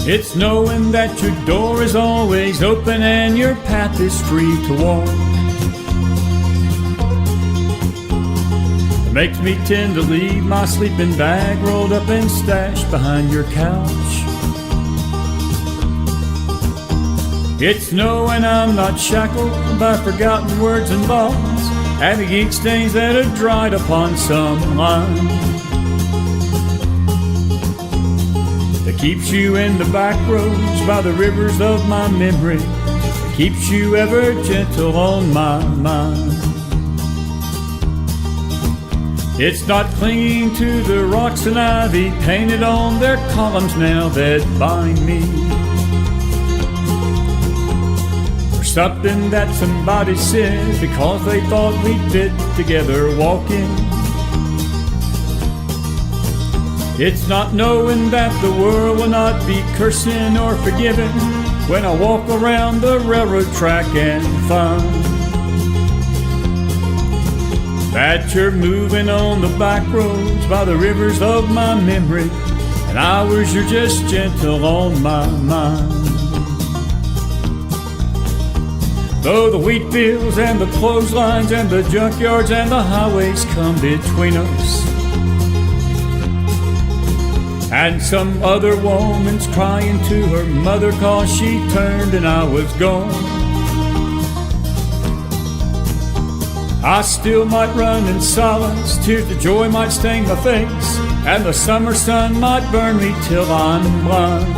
It's knowing that your door is always open and your path is free to walk. It makes me tend to leave my sleeping bag rolled up and stashed behind your couch. It's knowing I'm not shackled by forgotten words and laws and the ink stains that have dried upon some line. That keeps you in the back roads by the rivers of my memory. That keeps you ever gentle on my mind. It's not clinging to the rocks and ivy painted on their columns now that bind me. Or something that somebody said because they thought we'd fit together walking. It's not knowing that the world will not be cursing or forgiving when I walk around the railroad track and find that you're moving on the back roads by the rivers of my memory, and hours you're just gentle on my mind. Though the wheat fields and the clotheslines and the junkyards and the highways come between us, and some other woman's crying to her mother 'cause she turned and I was gone, I still might run in silence, tears of joy might stain my face, and the summer sun might burn me till I'm blind.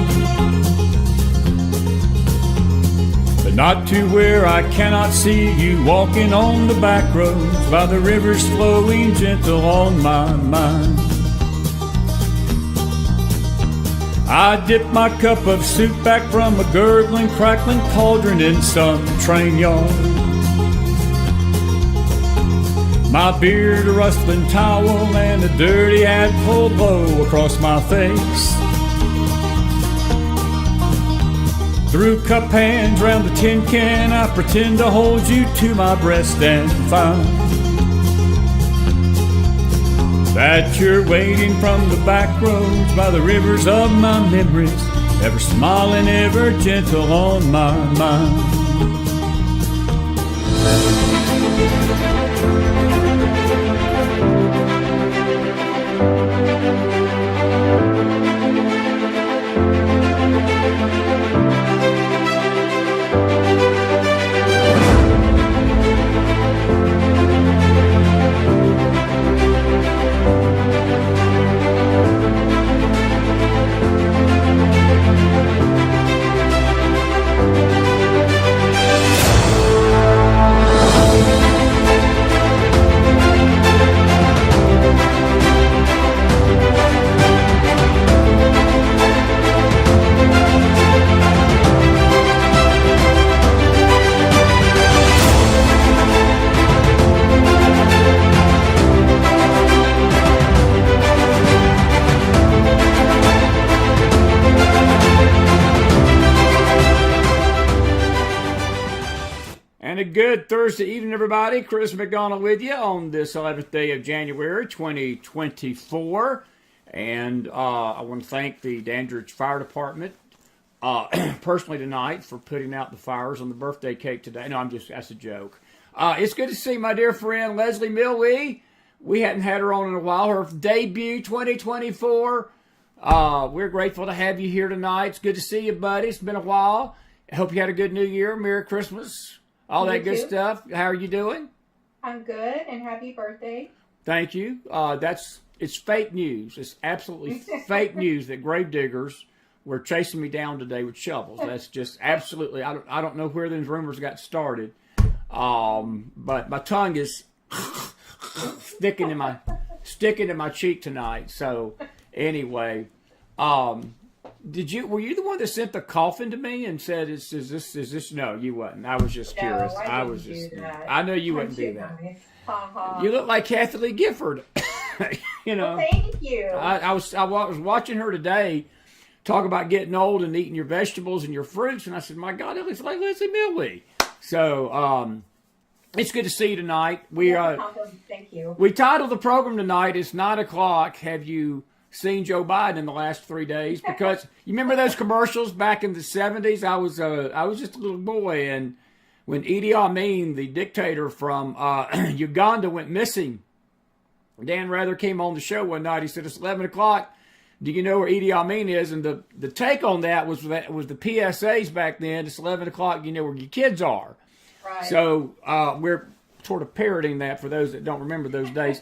But not to where I cannot see you walking on the back roads by the rivers flowing gentle on my mind. I dip my cup of soup back from a gurgling, crackling cauldron in some train yard. My beard a rustling towel and a dirty hat pulled low across my face. Through cup hands round the tin can, I pretend to hold you to my breast and find that you're waiting from the back roads by the rivers of my memories, ever smiling, ever gentle on my mind. Good Thursday evening, everybody. Chris McDonald with you on this 11th day of January 2024. And I want to thank the Dandridge Fire Department personally tonight for putting out the fires on the birthday cake today. No, that's a joke. It's good to see my dear friend Leslie Millwee. We hadn't had her on in a while. Her debut 2024. We're grateful to have you here tonight. It's good to see you, buddy. It's been a while. I hope you had a good New Year. Merry Christmas. All that good stuff. How are you doing? I'm good, and happy birthday. Thank you. It's fake news. It's absolutely fake news that grave diggers were chasing me down today with shovels. That's just absolutely. I don't know where those rumors got started, but my tongue is sticking in my cheek tonight. So anyway, were you the one that sent the coffin to me and said, is this? No, you wasn't. I was just curious. No, I was just, I know you wouldn't do that. You look like Kathy Lee Gifford. You know. Well, thank you. I was watching her today talk about getting old and eating your vegetables and your fruits, and I said, my God, that looks like Leslie Millwee. So, it's good to see you tonight. Thank you. We titled the program tonight, it's 9 o'clock. Have you seen Joe Biden in the last 3 days because you remember those commercials back in the 70s? I was just a little boy, and when Idi Amin, the dictator from Uganda, went missing, Dan Rather came on the show one night. He said, "It's 11 o'clock. Do you know where Idi Amin is?" And the take on that was the PSAs back then. It's 11 o'clock. You know where your kids are. Right. So we're sort of parroting that for those that don't remember those days.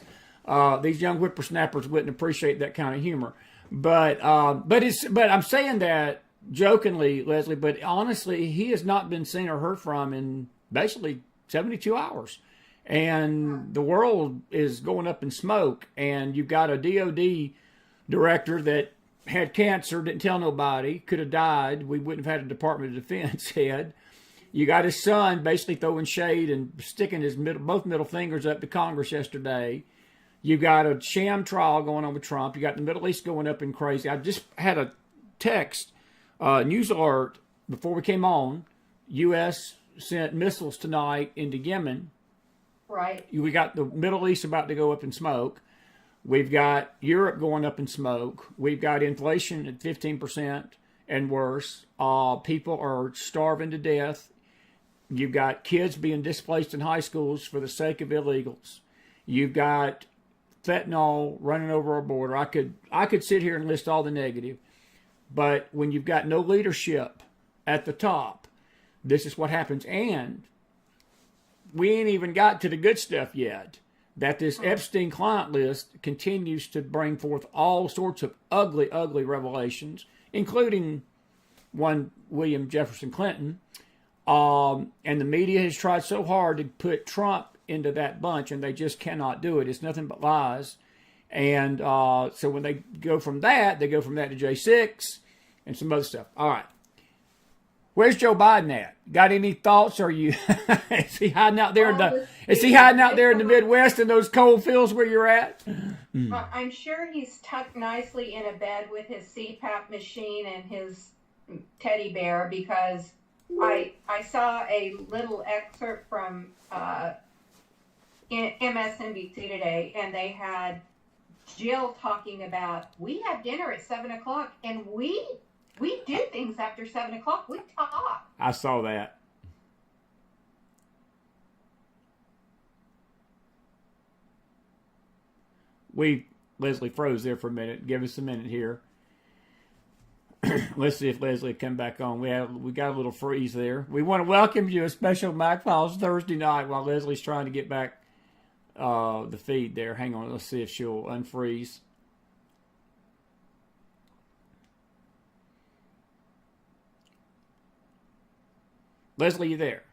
These young whippersnappers wouldn't appreciate that kind of humor. But I'm saying that jokingly, Leslie, but honestly, he has not been seen or heard from in basically 72 hours. And the world is going up in smoke. And you've got a DOD director that had cancer, didn't tell nobody, could have died. We wouldn't have had a Department of Defense head. You got his son basically throwing shade and sticking his both middle fingers up to Congress yesterday. You got a sham trial going on with Trump. You got the Middle East going up and crazy. I just had a text, news alert before we came on. U.S. sent missiles tonight into Yemen. Right. We got the Middle East about to go up in smoke. We've got Europe going up in smoke. We've got inflation at 15% and worse. People are starving to death. You've got kids being displaced in high schools for the sake of illegals. You've got fentanyl running over our border. I could sit here and list all the negative, but when you've got no leadership at the top, this is what happens. And we ain't even got to the good stuff yet. That this Epstein client list continues to bring forth all sorts of ugly, ugly revelations, including one William Jefferson Clinton. And the media has tried so hard to put Trump into that bunch, and they just cannot do it. It's nothing but lies. And so when they go from that to J6 and some other stuff. All right. Where's Joe Biden at? Got any thoughts? Are you is he hiding out there in the Midwest in those cold fields where you're at? I'm sure he's tucked nicely in a bed with his CPAP machine and his teddy bear, because I saw a little excerpt from MSNBC today, and they had Jill talking about, we have dinner at 7 o'clock, and we do things after 7 o'clock. We talk. I saw that. Leslie froze there for a minute. Give us a minute here. Let's see if Leslie come back on. We got a little freeze there. We want to welcome you to a special McFiles Thursday night while Leslie's trying to get back the feed there. Hang on. Let's see if she'll unfreeze. Leslie, you there?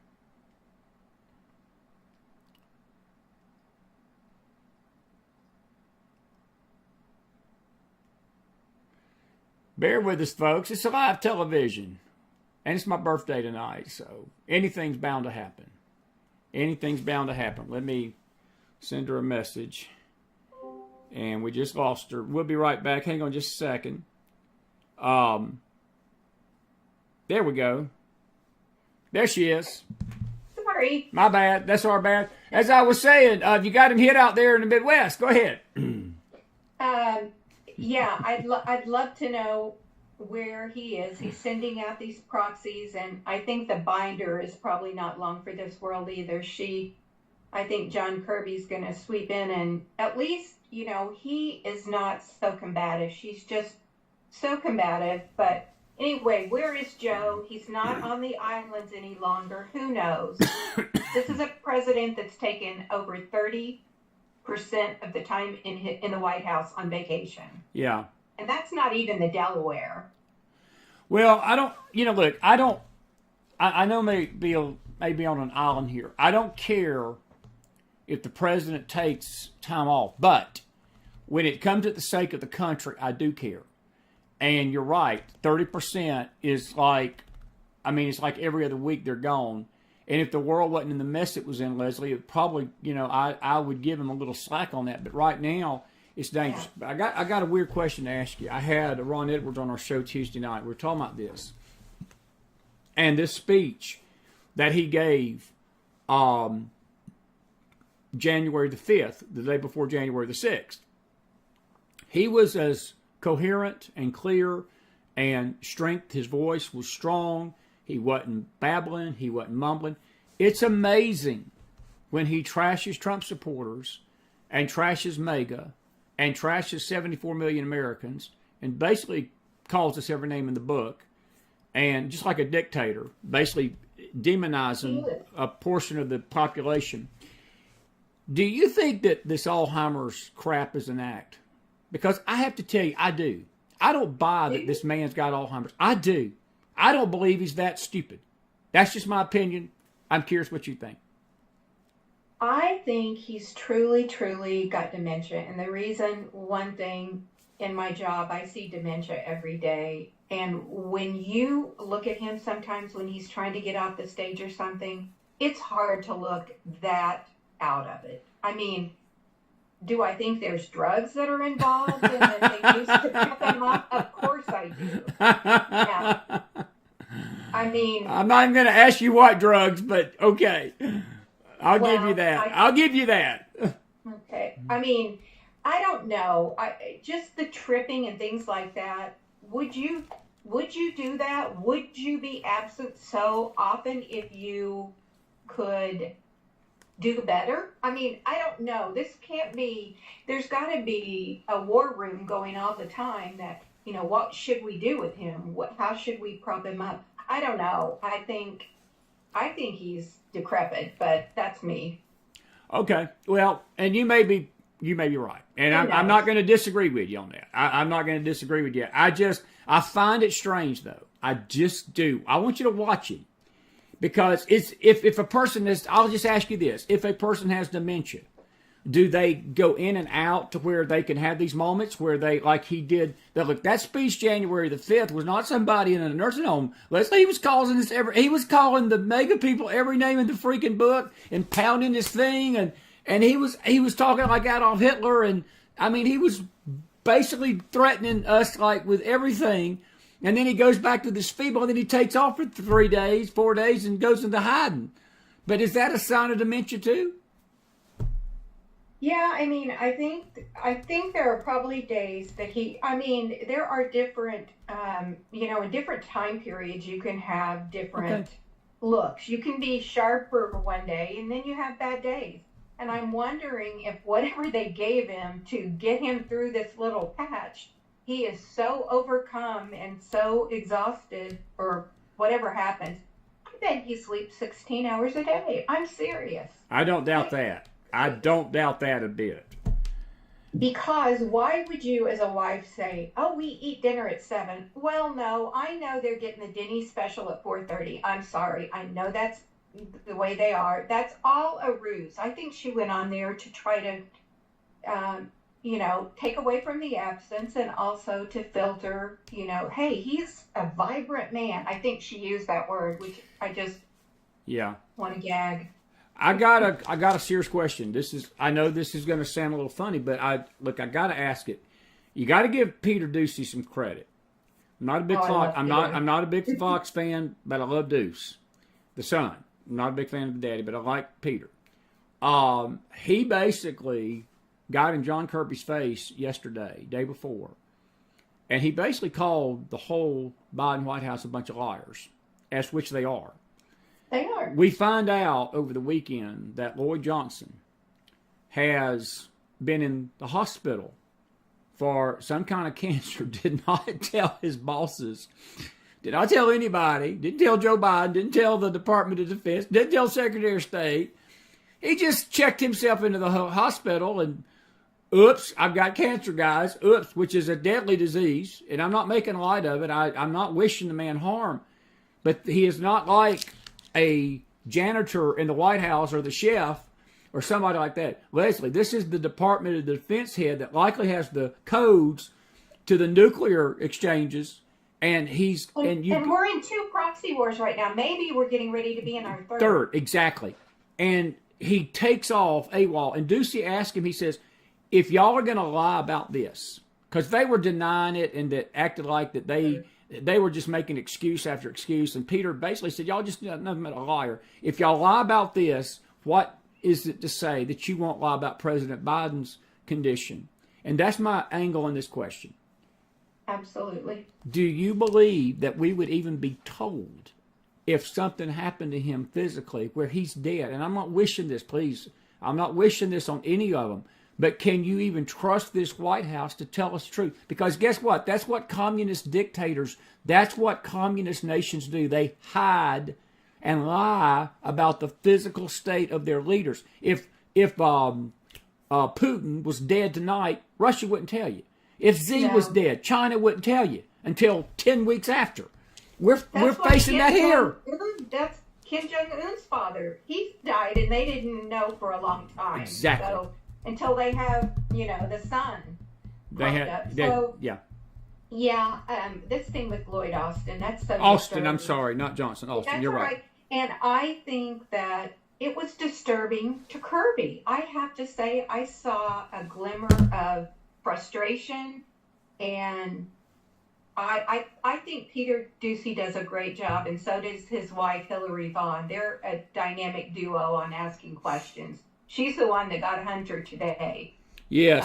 Bear with us, folks. It's a live television. And it's my birthday tonight, so anything's bound to happen. Anything's bound to happen. Let me send her a message. And we just lost her. We'll be right back. Hang on just a second. There we go. There she is. Sorry. My bad. That's our bad. As I was saying, you got him hit out there in the Midwest. Go ahead. Yeah, I'd love to know where he is. He's sending out these proxies, and I think the binder is probably not long for this world either. I think John Kirby's going to sweep in, and at least, he is not so combative. She's just so combative, but anyway, where is Joe? He's not on the islands any longer. Who knows? This is a president that's taken over 30% of the time in the White House on vacation. Yeah. And that's not even the Delaware. Well, I know maybe on an island here. I don't care if the president takes time off, but when it comes to the sake of the country, I do care. And you're right, 30% is it's like every other week they're gone. And if the world wasn't in the mess it was in, Leslie, it probably, I would give him a little slack on that. But right now, it's dangerous. Yeah. I got a weird question to ask you. I had Ron Edwards on our show Tuesday night. We were talking about this. And this speech that he gave January the 5th, the day before January the 6th, he was as coherent and clear, and strength. His voice was strong. He wasn't babbling. He wasn't mumbling. It's amazing when he trashes Trump supporters and trashes MAGA and trashes 74 million Americans and basically calls us every name in the book, and just like a dictator, basically demonizing a portion of the population. Do you think that this Alzheimer's crap is an act? Because I have to tell you, I do. I don't buy that this man's got Alzheimer's. I do. I don't believe he's that stupid. That's just my opinion. I'm curious what you think. I think he's truly, truly got dementia. And the reason, one thing, in my job, I see dementia every day. And when you look at him sometimes when he's trying to get off the stage or something, it's hard to look that out of it. I mean, do I think there's drugs that are involved and that they use to pick him up? Of course I do. Yeah. I mean, I'm not even going to ask you what drugs, but okay. I'll give you that. I'll give you that. Okay. I mean, I don't know. Just the tripping and things like that. Would you do that? Would you be absent so often if you could do better? I mean, I don't know. This can't be, there's got to be a war room going all the time that, you know, what should we do with him? How should we prop him up? I don't know. I think he's decrepit, but that's me. Okay. Well, and you may be right. And I'm not going to disagree with you on that. I'm not going to disagree with you. I find it strange, though. I just do. I want you to watch it. Because if a person is, I'll just ask you this. If a person has dementia, do they go in and out to where they can have these moments where they, like he did, that speech January the 5th was not somebody in a nursing home. Leslie, he was calling he was calling the MAGA people every name in the freaking book and pounding his thing, and he was talking like Adolf Hitler, and I mean, he was basically threatening us like with everything. And then he goes back to this feeble, and then he takes off for 4 days, and goes into hiding. But is that a sign of dementia too? Yeah, I mean, I think there are probably days that there are different, in different time periods, you can have different looks. You can be sharper one day, and then you have bad days. And I'm wondering if whatever they gave him to get him through this little patch, he is so overcome and so exhausted, or whatever happens, I bet he sleeps 16 hours a day. I'm serious. I don't doubt that. I don't doubt that a bit. Because why would you as a wife say, oh, we eat dinner at 7? Well, no, I know they're getting the Denny's special at 4:30. I'm sorry. I know that's the way they are. That's all a ruse. I think she went on there to try to, take away from the absence, and also to filter, hey, he's a vibrant man. I think she used that word, which I just want to gag. I got a serious question. I know this is going to sound a little funny, but I got to ask it. You got to give Peter Ducey some credit. I'm not a big Fox. I'm not a big Fox fan, but I love Deuce, the son. I'm not a big fan of the daddy, but I like Peter. He basically got in John Kirby's face day before, and he basically called the whole Biden White House a bunch of liars, as which they are. They are. We find out over the weekend that Lloyd Johnson has been in the hospital for some kind of cancer, did not tell his bosses, did not tell anybody, didn't tell Joe Biden, didn't tell the Department of Defense, didn't tell Secretary of State. He just checked himself into the hospital and, oops, I've got cancer, guys. Oops, which is a deadly disease. And I'm not making light of it. I'm not wishing the man harm. But he is not like a janitor in the White House or the chef or somebody like that. Leslie, this is the Department of Defense head that likely has the codes to the nuclear exchanges. And we're in 2 proxy wars right now. Maybe we're getting ready to be in our third. Exactly. And he takes off AWOL. And Ducey asked him, he says, if y'all are going to lie about this, because they were denying it and that acted like that they were just making excuse after excuse. And Peter basically said, y'all just nothing but a liar. If y'all lie about this, what is it to say that you won't lie about President Biden's condition? And that's my angle in this question. Absolutely. Do you believe that we would even be told if something happened to him physically where he's dead? And I'm not wishing this, please. I'm not wishing this on any of them. But can you even trust this White House to tell us the truth? Because guess what? That's what communist dictators, that's what communist nations do. They hide and lie about the physical state of their leaders. If Putin was dead tonight, Russia wouldn't tell you. If Xi was dead, China wouldn't tell you until 10 weeks after. We're facing that here. That's Kim Jong-un's father. He died, and they didn't know for a long time. Exactly. So until they have, the son. This thing with Lloyd Austin, that's so Austin, disturbing. I'm sorry, not Johnson. Austin, That's you're all right. And I think that it was disturbing to Kirby. I have to say, I saw a glimmer of frustration, and I think Peter Ducey does a great job, and so does his wife Hillary Vaughn. They're a dynamic duo on asking questions. She's the one that got Hunter today. Yes.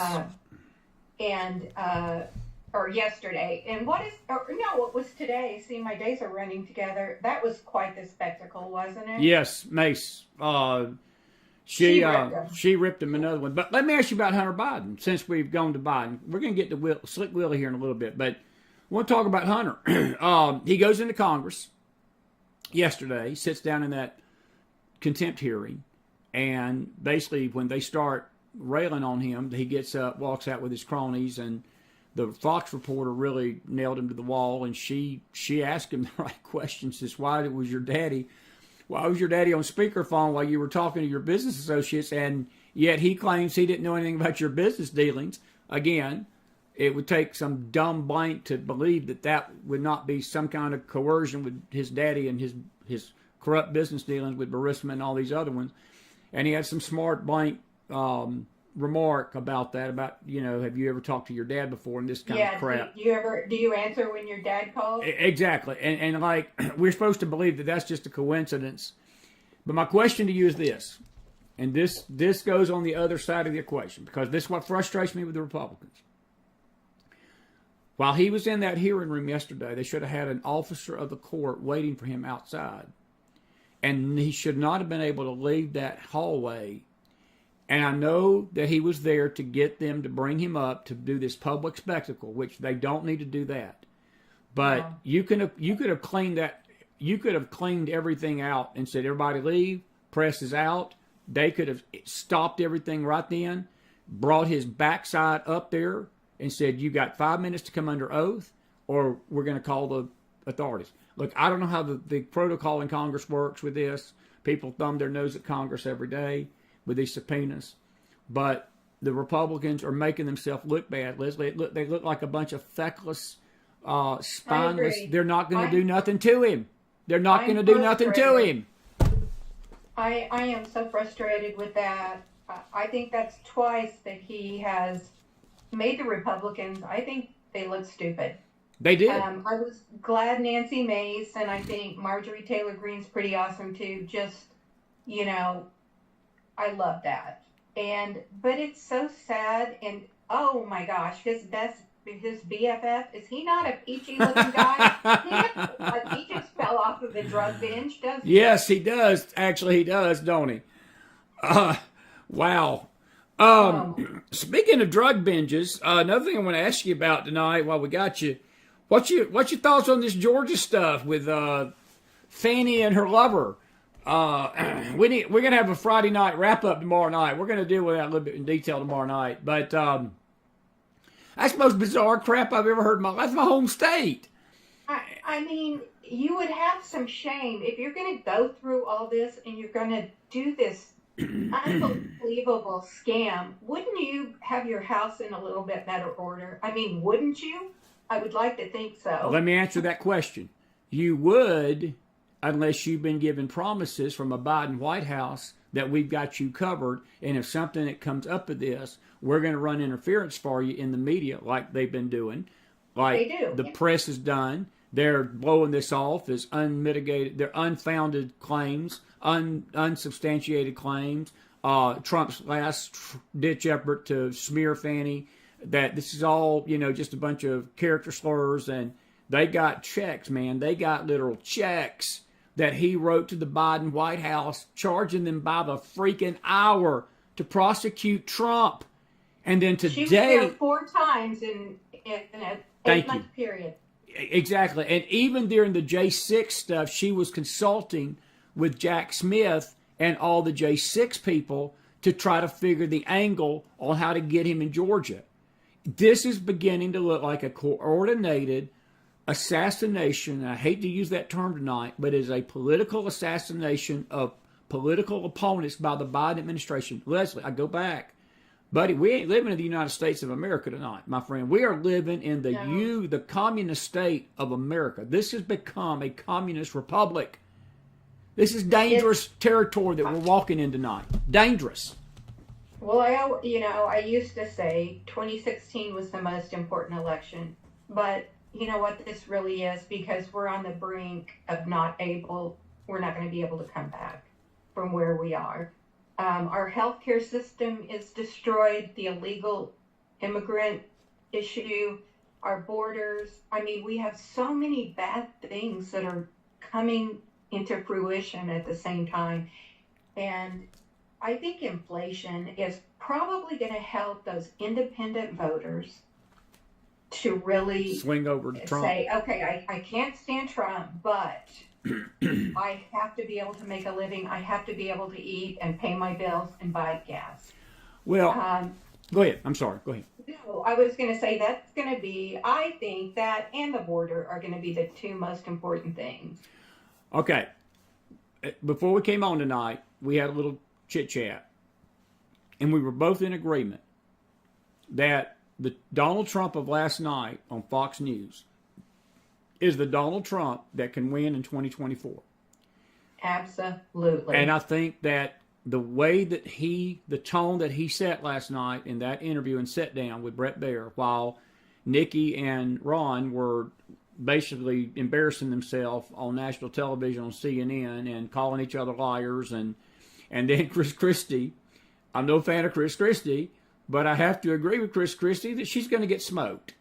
Or yesterday. And it was today. See, my days are running together. That was quite the spectacle, wasn't it? Yes, Mace. She ripped him another one. But let me ask you about Hunter Biden, since we've gone to Biden. We're going to get to Slick Willie here in a little bit, but I want to talk about Hunter. He goes into Congress yesterday, sits down in that contempt hearing, and basically when they start railing on him, he gets up, walks out with his cronies, and the Fox reporter really nailed him to the wall, and she asked him the right questions. Says, why was your daddy on speakerphone while you were talking to your business associates? And yet he claims he didn't know anything about your business dealings. Again, it would take some dumb blank to believe that would not be some kind of coercion with his daddy and his corrupt business dealings with Burisma and all these other ones. And he had some smart blank remark about that, have you ever talked to your dad before, and this kind of crap. Do you answer when your dad calls? Exactly. And like, we're supposed to believe that that's just a coincidence. But my question to you is this, and this goes on the other side of the equation, because this is what frustrates me with the Republicans. While he was in that hearing room yesterday, they should have had an officer of the court waiting for him outside. And he should not have been able to leave that hallway. And I know that he was there to get them to bring him up to do this public spectacle, which they don't need to do that. But you could have cleaned that. You could have cleaned everything out and said, everybody leave, press is out. They could have stopped everything right then, brought his backside up there and said, you got 5 minutes to come under oath, or we're going to call the authorities. Look, I don't know how the protocol in Congress works with this. People thumb their nose at Congress every day with these subpoenas, but the Republicans are making themselves look bad, Leslie. They look like a bunch of feckless, spineless. They're not going to do nothing to him. They're not going to do nothing to him. I am so frustrated with that. I think that's twice that he has made the Republicans, I think they look stupid. They did. I was glad Nancy Mace, and I think Marjorie Taylor Greene's pretty awesome too. Just, I love that. But it's so sad, and oh my gosh, his BFF, is he not a peachy looking guy? He just fell off of the drug binge, doesn't he? Yes, he does. Actually, he does, don't he? Wow. Speaking of drug binges, another thing I want to ask you about tonight while we got you, what's your thoughts on this Georgia stuff with Fannie and her lover? We're going to have a Friday night wrap-up tomorrow night. We're going to deal with that a little bit in detail tomorrow night. But that's the most bizarre crap I've ever heard in my life. That's my home state. I mean, you would have some shame if you're going to go through all this and you're going to do this unbelievable scam. Wouldn't you have your house in a little bit better order? I mean, wouldn't you? I would like to think so. Let me answer that question. You would, unless you've been given promises from a Biden White House that we've got you covered, and if something that comes up with this, we're going to run interference for you in the media like they've been doing. Like they do. The press has done. They're blowing this off as unmitigated. They're unfounded claims, unsubstantiated claims. Trump's last ditch effort to smear Fannie that this is all, just a bunch of character slurs, and they got checks, man. They got literal checks that he wrote to the Biden White House, charging them by the freaking hour to prosecute Trump. And then today... She was there 4 times in an 8-month period. Exactly. And even during the J6 stuff, she was consulting with Jack Smith and all the J6 people to try to figure the angle on how to get him in Georgia. This is beginning to look like a coordinated assassination. And I hate to use that term tonight, but it is a political assassination of political opponents by the Biden administration. Leslie, I go back. Buddy, we ain't living in the United States of America tonight, my friend. We are living in the communist state of America. This has become a communist republic. This is dangerous territory that we're walking in tonight. Dangerous. Well, I used to say 2016 was the most important election, but you know what this really is, because we're on the brink of we're not going to be able to come back from where we are. Our healthcare system is destroyed, the illegal immigrant issue, our borders. I mean, we have so many bad things that are coming into fruition at the same time. And I think inflation is probably going to help those independent voters to really swing over to Trump. Say, okay, I can't stand Trump, but I have to be able to make a living. I have to be able to eat and pay my bills and buy gas. Well, go ahead. I'm sorry. Go ahead. No, I was going to say that's going to be, I think that and the border are going to be the 2 most important things. Okay. Before we came on tonight, we had a little chit chat, and we were both in agreement that the Donald Trump of last night on Fox News is the Donald Trump that can win in 2024. Absolutely. And I think that the way that the tone that he set last night in that interview and sit down with Brett Baer, while Nikki and Ron were basically embarrassing themselves on national television on CNN and calling each other liars, and then Chris Christie. I'm no fan of Chris Christie, but I have to agree with Chris Christie that she's going to get smoked.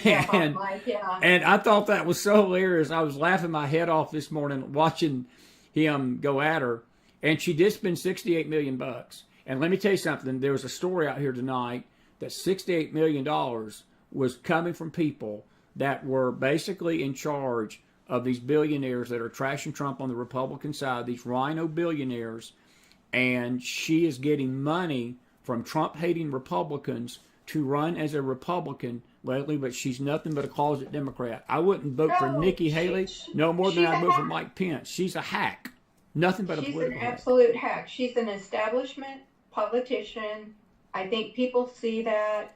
And I thought that was so hilarious. I was laughing my head off this morning watching him go at her. And she did spend $68 million. And let me tell you something. There was a story out here tonight that $68 million was coming from people that were basically in charge of these billionaires that are trashing Trump on the Republican side, these rhino billionaires. And she is getting money from Trump-hating Republicans to run as a Republican lately, but she's nothing but a closet Democrat. I wouldn't vote for Nikki Haley no more than I'd vote for Mike Pence. She's a hack. Nothing but a political hack. She's an absolute hack. She's an establishment politician. I think people see that.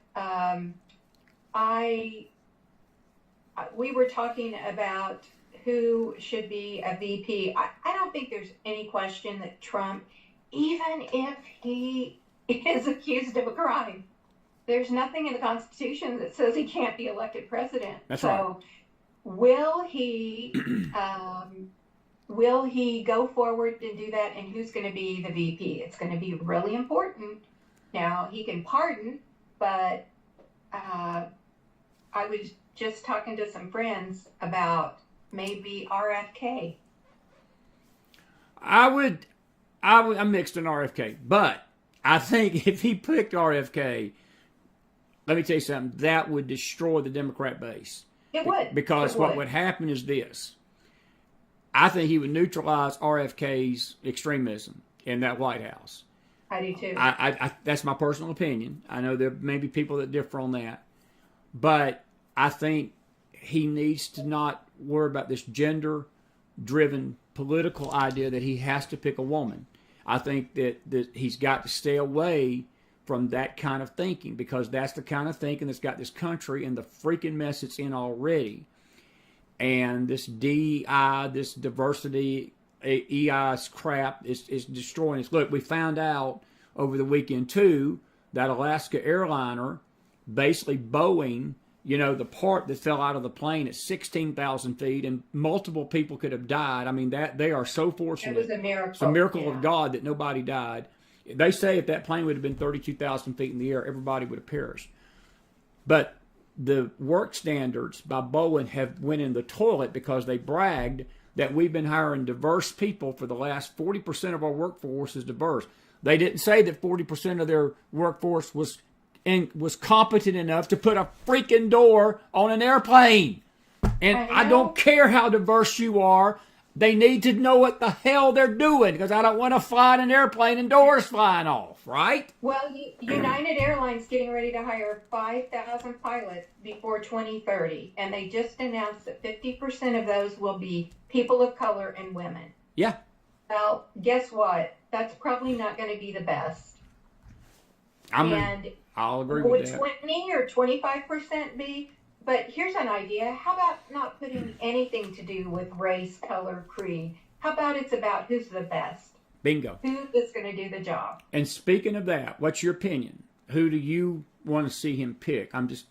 We were talking about who should be a VP. I don't think there's any question that Trump, even if he is accused of a crime, there's nothing in the Constitution that says he can't be elected president. That's right. Will he go forward and do that? And who's going to be the VP? It's going to be really important. Now, he can pardon, but I was just talking to some friends about maybe RFK. I'm mixed in RFK, but I think if he picked RFK, let me tell you something, that would destroy the Democrat base. It would. Because what would happen is this. I think he would neutralize RFK's extremism in that White House. I do too. That's my personal opinion. I know there may be people that differ on that. But I think he needs to not worry about this gender-driven political idea that he has to pick a woman. I think that he's got to stay away from that kind of thinking, because that's the kind of thinking that's got this country in the freaking mess it's in already. And this DEI, this diversity, EI's crap is destroying us. Look, we found out over the weekend, too, that Alaska airliner, basically Boeing, the part that fell out of the plane at 16,000 feet, and multiple people could have died. I mean, that they are so fortunate. It was a miracle. It's a miracle of God that nobody died. They say if that plane would have been 32,000 feet in the air, everybody would have perished. But the work standards by Bowen have went in the toilet because they bragged that we've been hiring diverse people for the last 40% of our workforce is diverse. They didn't say that 40% of their workforce was competent enough to put a freaking door on an airplane. And I don't care how diverse you are. They need to know what the hell they're doing, because I don't want to fly in an airplane and doors flying off, right? Well, United Airlines getting ready to hire 5,000 pilots before 2030, and they just announced that 50% of those will be people of color and women. Yeah. Well, guess what? That's probably not going to be the best. I'll agree with that. Would 20 or 25% be? But here's an idea. How about not putting anything to do with race, color, creed? How about it's about who's the best? Bingo. Who is going to do the job? And speaking of that, what's your opinion? Who do you want to see him pick? I'm just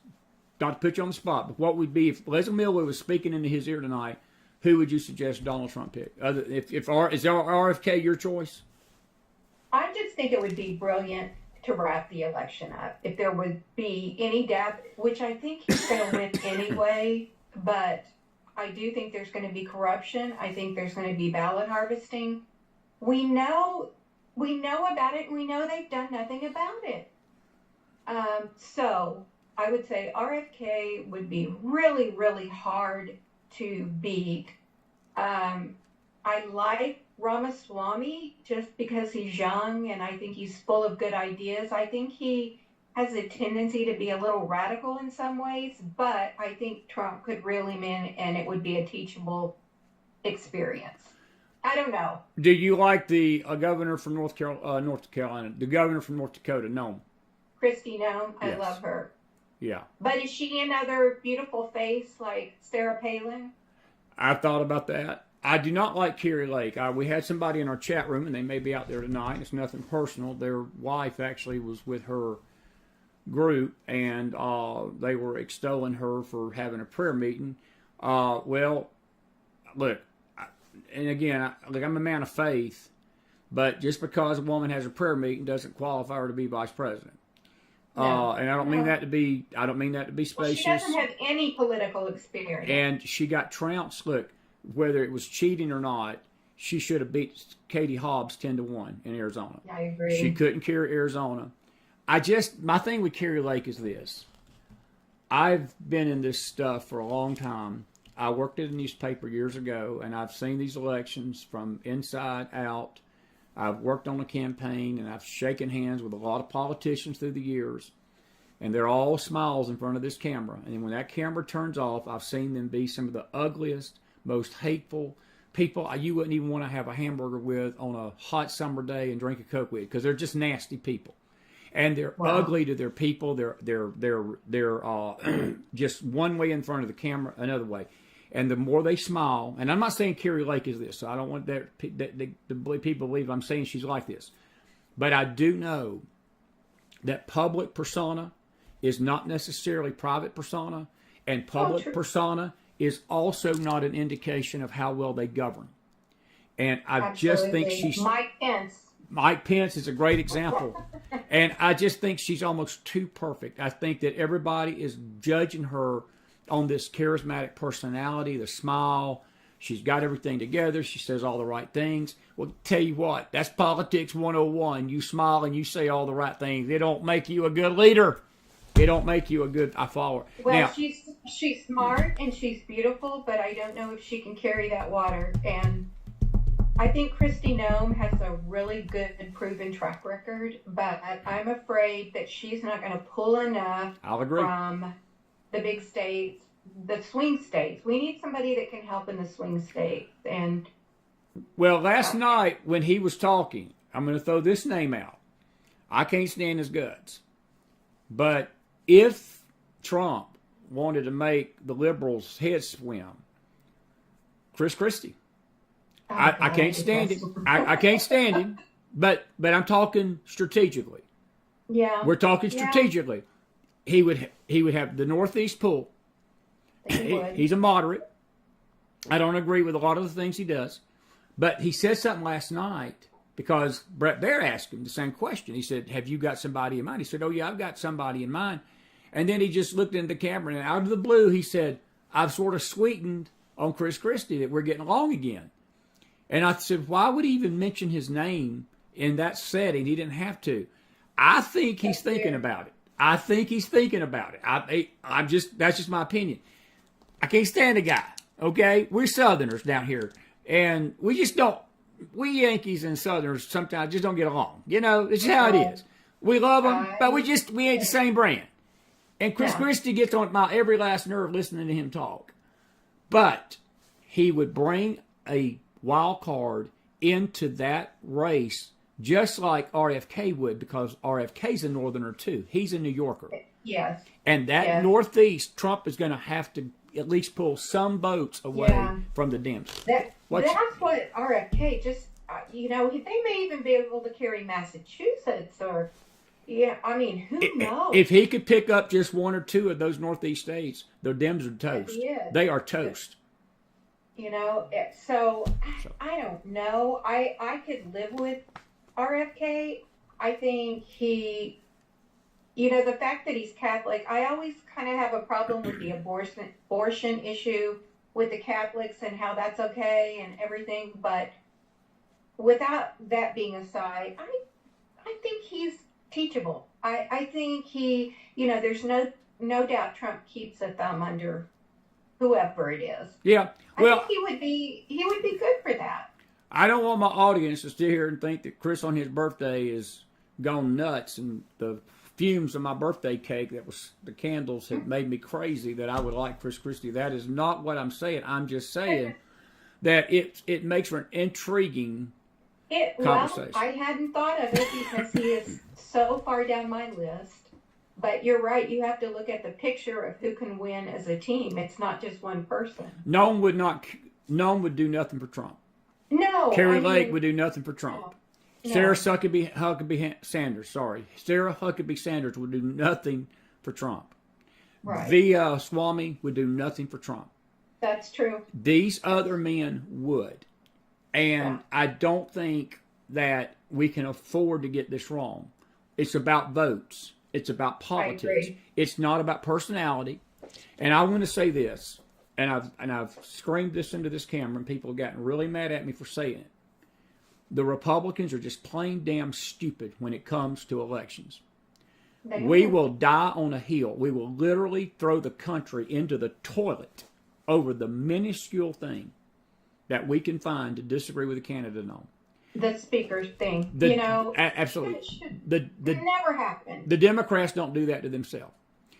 not to put you on the spot, but what would be if Leslie Millwee was speaking into his ear tonight? Who would you suggest Donald Trump pick? Is RFK your choice? I just think it would be brilliant to wrap the election up. If there would be any doubt, which I think he's going to win anyway, but I do think there's going to be corruption. I think there's going to be ballot harvesting. We know about it, and we know they've done nothing about it. So I would say RFK would be really, really hard to beat. I like Ramaswamy just because he's young and I think he's full of good ideas. I think he has a tendency to be a little radical in some ways, but I think Trump could reel him in and it would be a teachable experience. I don't know. Do you like the governor from North Carolina, the governor from North Dakota, Nome? Kristi Noem, I Yes. love her. Yeah. But is she another beautiful face like Sarah Palin? I thought about that. I do not like Carrie Lake. We had somebody in our chat room, and they may be out there tonight. It's nothing personal. Their wife actually was with her group, and they were extolling her for having a prayer meeting. Well, look, and again, I'm a man of faith, but just because a woman has a prayer meeting doesn't qualify her to be vice president. No. And I don't mean that to be. I don't mean that to be spacious. Well, she doesn't have any political experience. And she got trounced. Look, whether it was cheating or not, she should have beat Katie Hobbs 10-1 in Arizona. I agree. She couldn't carry Arizona. My thing with Carrie Lake is this. I've been in this stuff for a long time. I worked at a newspaper years ago, and I've seen these elections from inside out. I've worked on a campaign, and I've shaken hands with a lot of politicians through the years, and they're all smiles in front of this camera. And when that camera turns off, I've seen them be some of the ugliest, most hateful people you wouldn't even want to have a hamburger with on a hot summer day and drink a Coke with, because they're just nasty people. And they're ugly to their people. They're just one way in front of the camera, another way. And the more they smile, and I'm not saying Carrie Lake is this, so I don't want the people believe I'm saying she's like this. But I do know that public persona is not necessarily private persona, and public persona is also not an indication of how well they govern. And I just think she's... Mike Pence is a great example. And I just think she's almost too perfect. I think that everybody is judging her on this charismatic personality, the smile. She's got everything together. She says all the right things. Well, tell you what, that's politics 101. You smile and you say all the right things. It don't make you a good leader. It don't make you a good follower. Well, now, she's smart and she's beautiful, but I don't know if she can carry that water. And I think Kristi Noem has a really good and proven track record, but I'm afraid that she's not going to pull enough from the big states, the swing states. We need somebody that can help in the swing states. And well, last night when he was talking, I'm going to throw this name out. I can't stand his guts. But if Trump wanted to make the liberals' heads swim, Chris Christie. I can't stand him. I can't stand him. But I'm talking strategically. Yeah. We're talking strategically. He would have the Northeast pull. He's a moderate. I don't agree with a lot of the things he does. But he said something last night because Brett Baer asked him the same question. He said, have you got somebody in mind? He said, oh, yeah, I've got somebody in mind. And then he just looked into the camera, and out of the blue, he said, I've sort of sweetened on Chris Christie that we're getting along again. And I said, why would he even mention his name in that setting? He didn't have to. I think he's thinking about it. I think he's thinking about it. That's just my opinion. I can't stand the guy, okay? We're Southerners down here, and we just don't, we Yankees and Southerners sometimes just don't get along. You know, it's just how it is. We love them, but we ain't the same brand. And Chris Christie gets on my every last nerve listening to him talk. But he would bring a wild card into that race just like RFK would, because RFK's a Northerner too. He's a New Yorker. Yes. And that Northeast, Trump is going to have to at least pull some votes away from the Dems. That's what RFK just, they may even be able to carry Massachusetts or, I mean, who knows? If he could pick up just one or two of those Northeast states, the Dems are toast. They are toast. So I don't know. I could live with RFK. I think he, the fact that he's Catholic, I always kind of have a problem with the abortion issue with the Catholics and how that's okay and everything. But without that being aside, I think he's teachable. I think he, there's no doubt Trump keeps a thumb under whoever it is. Yeah. Well, I think he would be good for that. I don't want my audience to sit here and think that Chris on his birthday is gone nuts and the fumes of my birthday cake, the candles had made me crazy that I would like Chris Christie. That is not what I'm saying. I'm just saying that it makes for an intriguing conversation. Well, I hadn't thought of it because he is so far down my list. But you're right. You have to look at the picture of who can win as a team. It's not just one person. No one would do nothing for Trump. No. Carrie Lake would do nothing for Trump. No. Sarah Huckabee Sanders, Sarah Huckabee Sanders would do nothing for Trump. Right. V. Swami would do nothing for Trump. That's true. These other men would. And I don't think that we can afford to get this wrong. It's about votes. It's about politics. It's not about personality. And I want to say this, and I've screamed this into this camera, and people have gotten really mad at me for saying it. The Republicans are just plain damn stupid when it comes to elections. We will die on a hill. We will literally throw the country into the toilet over the minuscule thing that we can find to disagree with a candidate on. The speaker thing, absolutely. That never happened. The Democrats don't do that to themselves.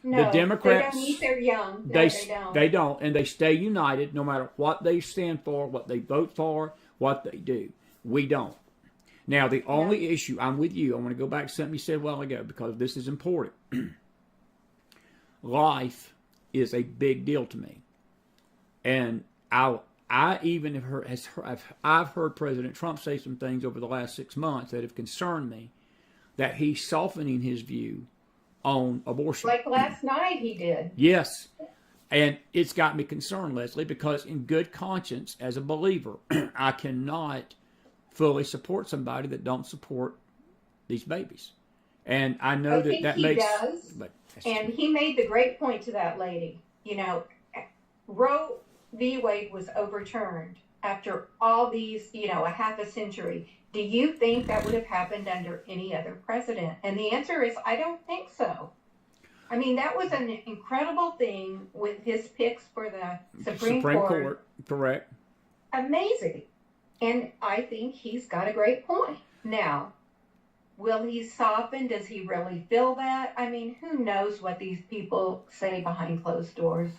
No, the Democrats, they don't eat their young. They don't, and they stay united no matter what they stand for, what they vote for, what they do. We don't. Now, the only issue, I'm with you. I want to go back to something you said a while ago because this is important. Life is a big deal to me, and I even I've heard President Trump say some things over the last 6 months that have concerned me, that he's softening his view on abortion. Like last night he did. Yes. And it's got me concerned, Leslie, because in good conscience, as a believer, I cannot fully support somebody that don't support these babies. And I know that makes... Does. And he made the great point to that lady. Roe v. Wade was overturned after all these, a half a century. Do you think that would have happened under any other president? And the answer is, I don't think so. I mean, that was an incredible thing with his picks for the Supreme Court. Correct. Amazing. And I think he's got a great point. Now, will he soften? Does he really feel that? I mean, who knows what these people say behind closed doors?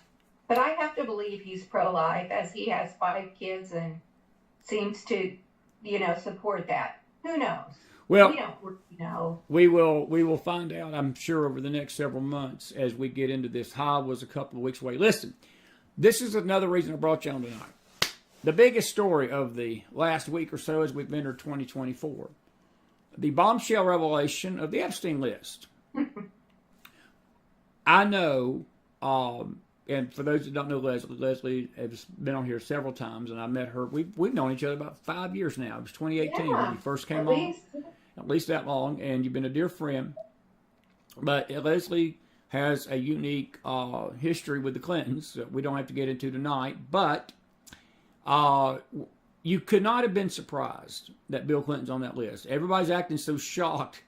But I have to believe he's pro-life, as he has 5 kids and seems to, support that. Who knows? Well, we don't really know. We will find out, I'm sure, over the next several months as we get into this. High was a couple of weeks away. Listen, this is another reason I brought you on tonight. The biggest story of the last week or so as we've entered 2024, the bombshell revelation of the Epstein list. I know, and for those that don't know Leslie has been on here several times, and I met her. We've known each other about 5 years now. It was 2018 when we first came on. At least that long, and you've been a dear friend. But Leslie has a unique history with the Clintons that we don't have to get into tonight, but you could not have been surprised that Bill Clinton's on that list. Everybody's acting so shocked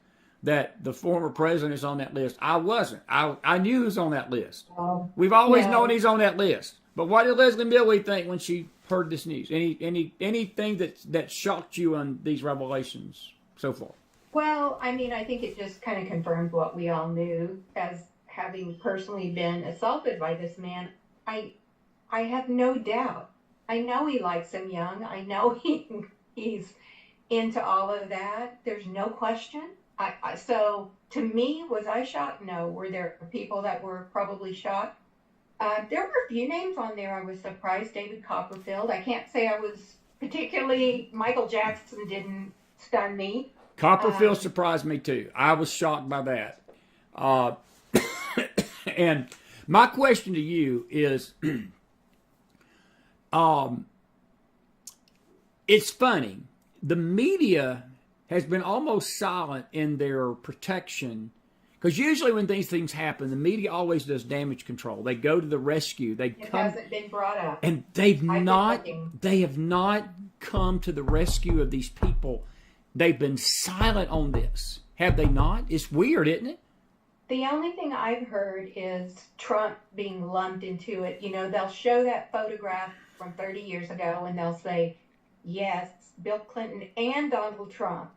that the former president is on that list. I wasn't. I knew he was on that list. We've always known he's on that list. But what did Leslie Millwee think when she heard this news? Anything that shocked you on these revelations so far? Well, I mean, I think it just kind of confirmed what we all knew, as having personally been assaulted by this man. I have no doubt. I know he likes him young. I know he's into all of that. There's no question. So to me, was I shocked? No. Were there people that were probably shocked? There were a few names on there I was surprised. David Copperfield. I can't say I was particularly, Michael Jackson didn't stun me. Copperfield surprised me too. I was shocked by that. And my question to you is, it's funny. The media has been almost silent in their protection, because usually when these things happen, the media always does damage control. They go to the rescue. It hasn't been brought up, and they have not come to the rescue of these people. They've been silent on this, have they not? It's weird, isn't it? The only thing I've heard is Trump being lumped into it. You know, they'll show that photograph from 30 years ago and they'll say, yes, Bill Clinton and Donald Trump.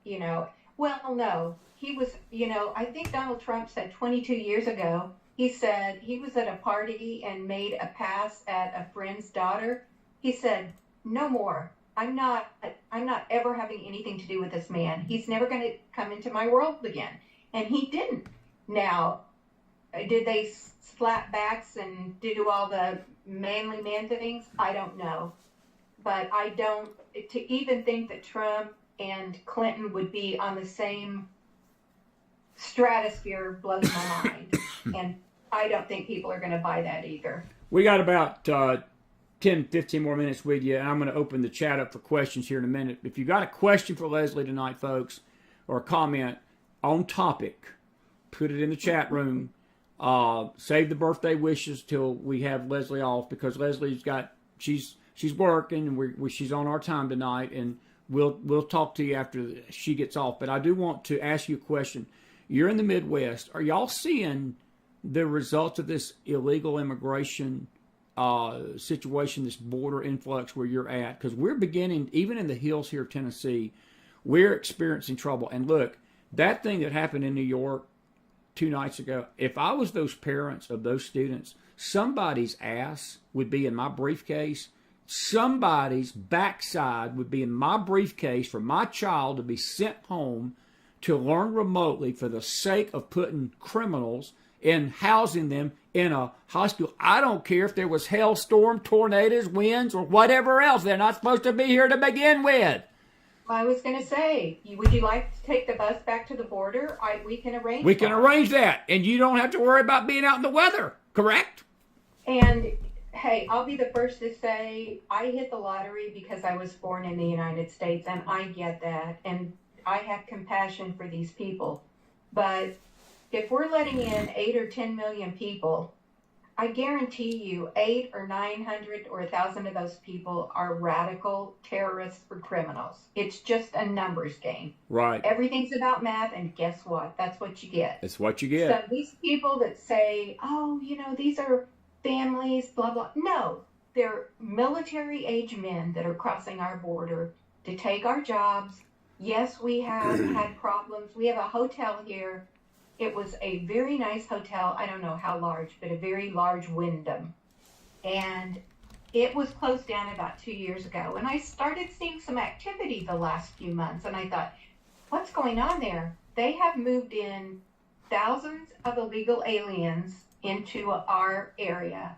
You know, well, no, he was, you know, I think Donald Trump said 22 years ago, he said he was at a party and made a pass at a friend's daughter. He said, no more. I'm not ever having anything to do with this man. He's never going to come into my world again. And he didn't. Now, did they slap backs and do all the manly man things? I don't know. But I don't, to even think that Trump and Clinton would be on the same stratosphere blows my mind. And I don't think people are going to buy that either. We got about 10, 15 more minutes with you, and I'm going to open the chat up for questions here in a minute. If you got a question for Leslie tonight, folks, or a comment on topic, put it in the chat room. Save the birthday wishes till we have Leslie off, because Leslie's got she's working and she's on our time tonight, and we'll talk to you after she gets off. But I do want to ask you a question. You're in the Midwest. Are y'all seeing the results of this illegal immigration situation, this border influx where you're at? Because we're beginning, even in the hills here of Tennessee, we're experiencing trouble. And look, that thing that happened in New York 2 nights ago, if I was those parents of those students, somebody's ass would be in my briefcase. Somebody's backside would be in my briefcase for my child to be sent home to learn remotely for the sake of putting criminals and housing them in a hospital. I don't care if there was hailstorm, tornadoes, winds, or whatever else. They're not supposed to be here to begin with. I was going to say, would you like to take the bus back to the border? We can arrange We can arrange that, and you don't have to worry about being out in the weather, correct? And, hey, I'll be the first to say I hit the lottery because I was born in the United States, and I get that, and I have compassion for these people. But if we're letting in 8 or 10 million people, I guarantee you 800 or 900 or 1,000 of those people are radical terrorists or criminals. It's just a numbers game. Right. Everything's about math, and guess what? That's what you get. It's what you get. So these people that say, oh, you know, these are families, blah, blah. No, they're military-age men that are crossing our border to take our jobs. Yes, we have had problems. We have a hotel here. It was a very nice hotel. I don't know how large, but a very large Wyndham. And it was closed down about 2 years ago. And I started seeing some activity the last few months. And I thought, what's going on there? They have moved in thousands of illegal aliens into our area.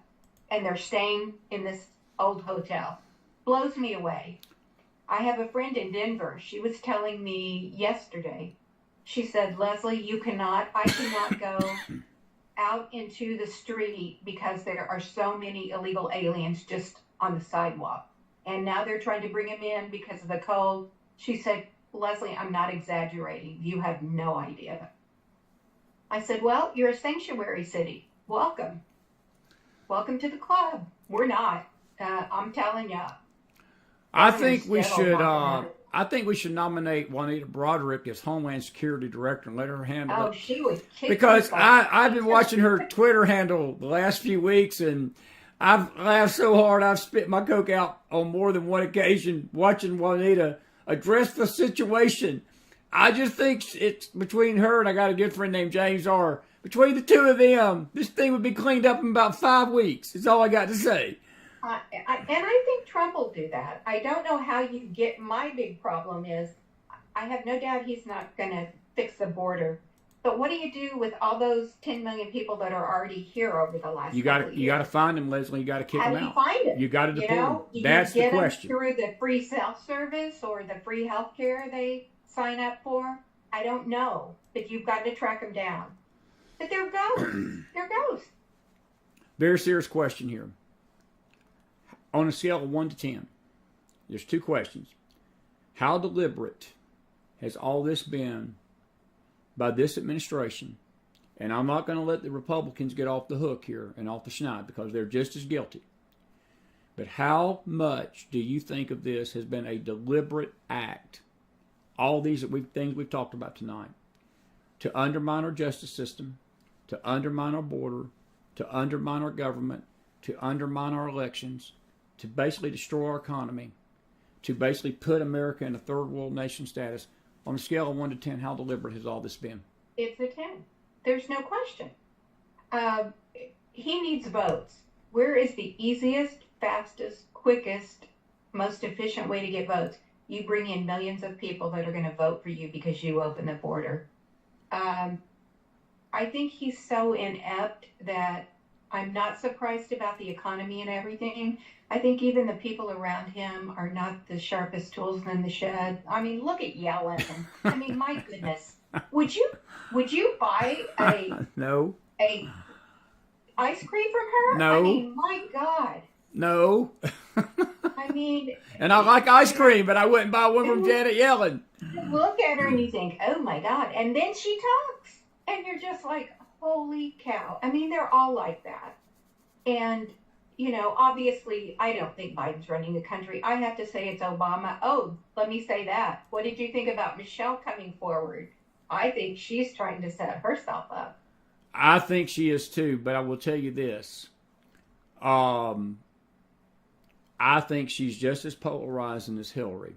And they're staying in this old hotel. Blows me away. I have a friend in Denver. She was telling me yesterday, she said, Leslie, I cannot go out into the street because there are so many illegal aliens just on the sidewalk. And now they're trying to bring them in because of the cold. She said, Leslie, I'm not exaggerating. You have no idea. I said, well, you're a sanctuary city. Welcome. Welcome to the club. We're not. I'm telling you. I think we should. I think we should nominate Juanita Broderick as Homeland Security Director and let her handle it. Oh, she would kick Because your butt. I've been watching her Twitter handle the last few weeks, and I've laughed so hard I've spit my Coke out on more than one occasion watching Juanita address the situation. I just think it's between her and I got a good friend named James R. Between the two of them, this thing would be cleaned up in about 5 weeks. Is all I got to say. And I think Trump will do that. I don't know how you get. My big problem is, I have no doubt he's not going to fix the border. But what do you do with all those 10 million people that are already here over the last? You got to find them, Leslie. You got to kick them out. How do you find them? You got to deport them. Do That's you the get question. them through the free self-service or the free health care they sign up for? I don't know, but you've got to track them down. But they're ghosts. They're ghosts. Very serious question here. On a scale of 1 to 10, there's 2 questions. How deliberate has all this been by this administration? And I'm not going to let the Republicans get off the hook here and off the schneid because they're just as guilty. But how much do you think of this has been a deliberate act? All these things we've talked about tonight. To undermine our justice system, to undermine our border, to undermine our government, to undermine our elections, to basically destroy our economy, to basically put America in a third world nation status. On a scale of 1 to 10, how deliberate has all this been? It's a 10. There's no question. He needs votes. Where is the easiest, fastest, quickest, most efficient way to get votes? You bring in millions of people that are going to vote for you because you open the border. I think he's so inept that I'm not surprised about the economy and everything. I think even the people around him are not the sharpest tools in the shed. I mean, look at Yellen. I mean, my goodness. Would you buy No. a ice cream from her? No. I mean, my God. No. I mean, And I like ice cream, but I wouldn't buy one from Janet Yellen. you look at her and you think, oh my God. And then she talks. And you're just like, holy cow. I mean, they're all like that. And, obviously, I don't think Biden's running the country. I have to say it's Obama. Oh, let me say that. What did you think about Michelle coming forward? I think she's trying to set herself up. I think she is too, but I will tell you this. I think she's just as polarizing as Hillary.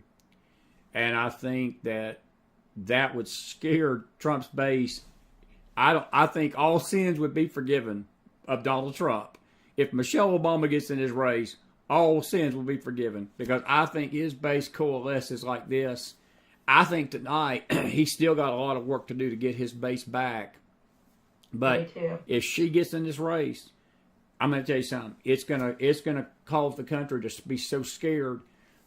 And I think that would scare Trump's base. I think all sins would be forgiven of Donald Trump. If Michelle Obama gets in his race, all sins will be forgiven because I think his base coalesces like this. I think tonight he's still got a lot of work to do to get his base back. But if she gets in this race, I'm going to tell you something. It's gonna cause the country to be so scared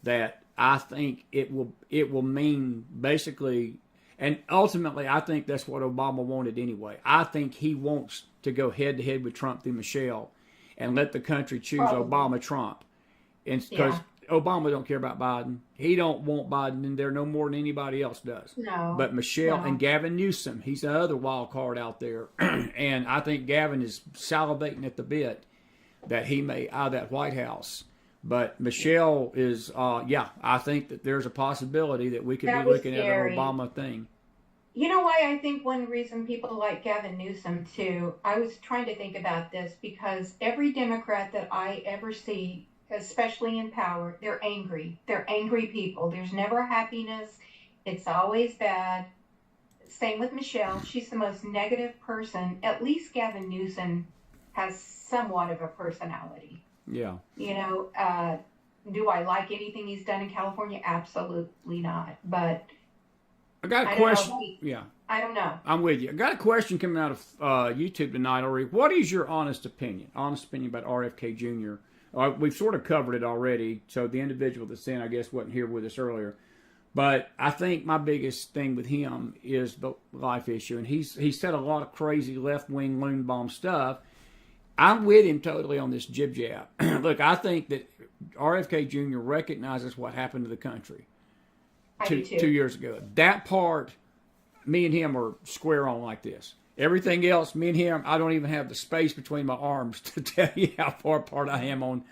that I think it will mean basically. And ultimately, I think that's what Obama wanted anyway. I think he wants to go head-to-head with Trump through Michelle and let the country choose Obama-Trump. And because Obama don't care about Biden. He don't want Biden in there no more than anybody else does. No. But Michelle and Gavin Newsom, he's the other wild card out there. And I think Gavin is salivating at the bit that he may out of that White House. But Michelle is, I think that there's a possibility that we could be looking at an Obama thing. You know why I think one reason people like Gavin Newsom too, I was trying to think about this because every Democrat that I ever see, especially in power, they're angry. They're angry people. There's never happiness. It's always bad. Same with Michelle. She's the most negative person. At least Gavin Newsom has somewhat of a personality. Yeah. You know, do I like anything he's done in California? Absolutely not. But I got a question. I don't know. I'm with you. I got a question coming out of YouTube tonight, Ori. What is your honest opinion about RFK Jr.? We've sort of covered it already, so the individual that's in, I guess, wasn't here with us earlier. But I think my biggest thing with him is the life issue, and he said a lot of crazy left-wing loon bomb stuff. I'm with him totally on this jib jab. Look, I think that RFK Jr. recognizes what happened to the country two years ago. That part, me and him are square on like this. Everything else, me and him, I don't even have the space between my arms to tell you how far apart I am on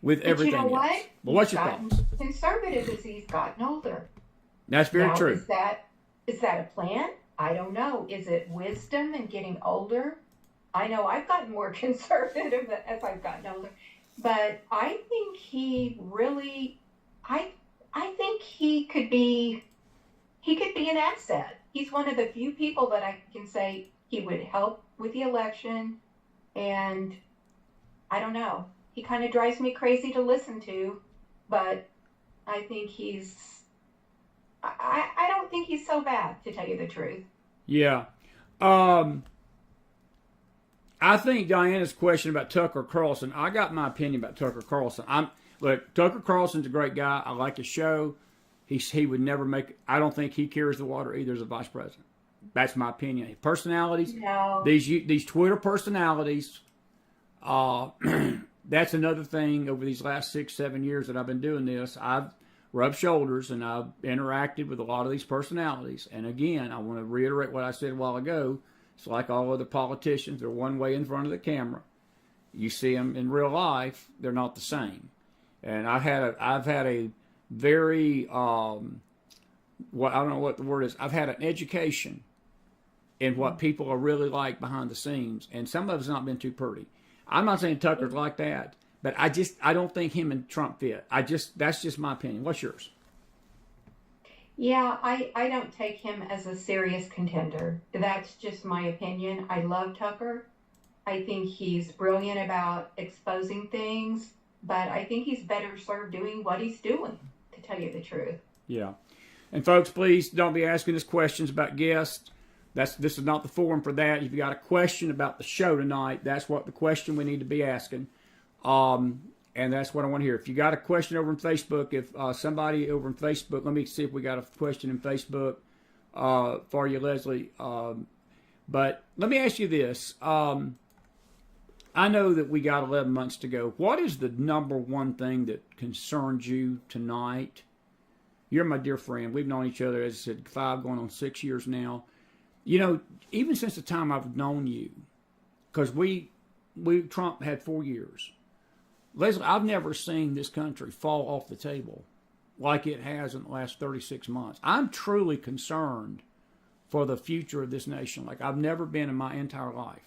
with But everything you know what? else. But what's He's your gotten thoughts? conservative as he's gotten older. That's very Now, true. is that a plan? I don't know. Is it wisdom and getting older? I know I've gotten more conservative as I've gotten older, but I think he really, I think he could be an asset. He's one of the few people that I can say he would help with the election, and I don't know. He kind of drives me crazy to listen to, but I think I don't think he's so bad, to tell you the truth. Yeah. I think Diana's question about Tucker Carlson, I got my opinion about Tucker Carlson. Look, Tucker Carlson's a great guy. I like his show. He would never make, I don't think he carries the water either as a vice president. That's my opinion. Personalities, No. these Twitter personalities, that's another thing over these last 6-7 years that I've been doing this. I've rubbed shoulders and I've interacted with a lot of these personalities. And again, I want to reiterate what I said a while ago. It's like all other politicians. They're one way in front of the camera. You see them in real life, they're not the same. And I've had a very, I don't know what the word is. I've had an education in what people are really like behind the scenes. And some of it's not been too pretty. I'm not saying Tucker's like that, but I don't think him and Trump fit. That's just my opinion. What's yours? Yeah, I don't take him as a serious contender. That's just my opinion. I love Tucker. I think he's brilliant about exposing things, but I think he's better served doing what he's doing, to tell you the truth. Yeah. And folks, please don't be asking us questions about guests. This is not the forum for that. If you got a question about the show tonight, that's what the question we need to be asking. And that's what I want to hear. If you got a question over on Facebook, if somebody over on Facebook, let me see if we got a question in Facebook for you, Leslie. But let me ask you this. I know that we got 11 months to go. What is the number one thing that concerns you tonight? You're my dear friend. We've known each other, as I said, 5 going on 6 years now. You know, even since the time I've known you, because Trump had 4 years. Leslie, I've never seen this country fall off the table like it has in the last 36 months. I'm truly concerned for the future of this nation like I've never been in my entire life.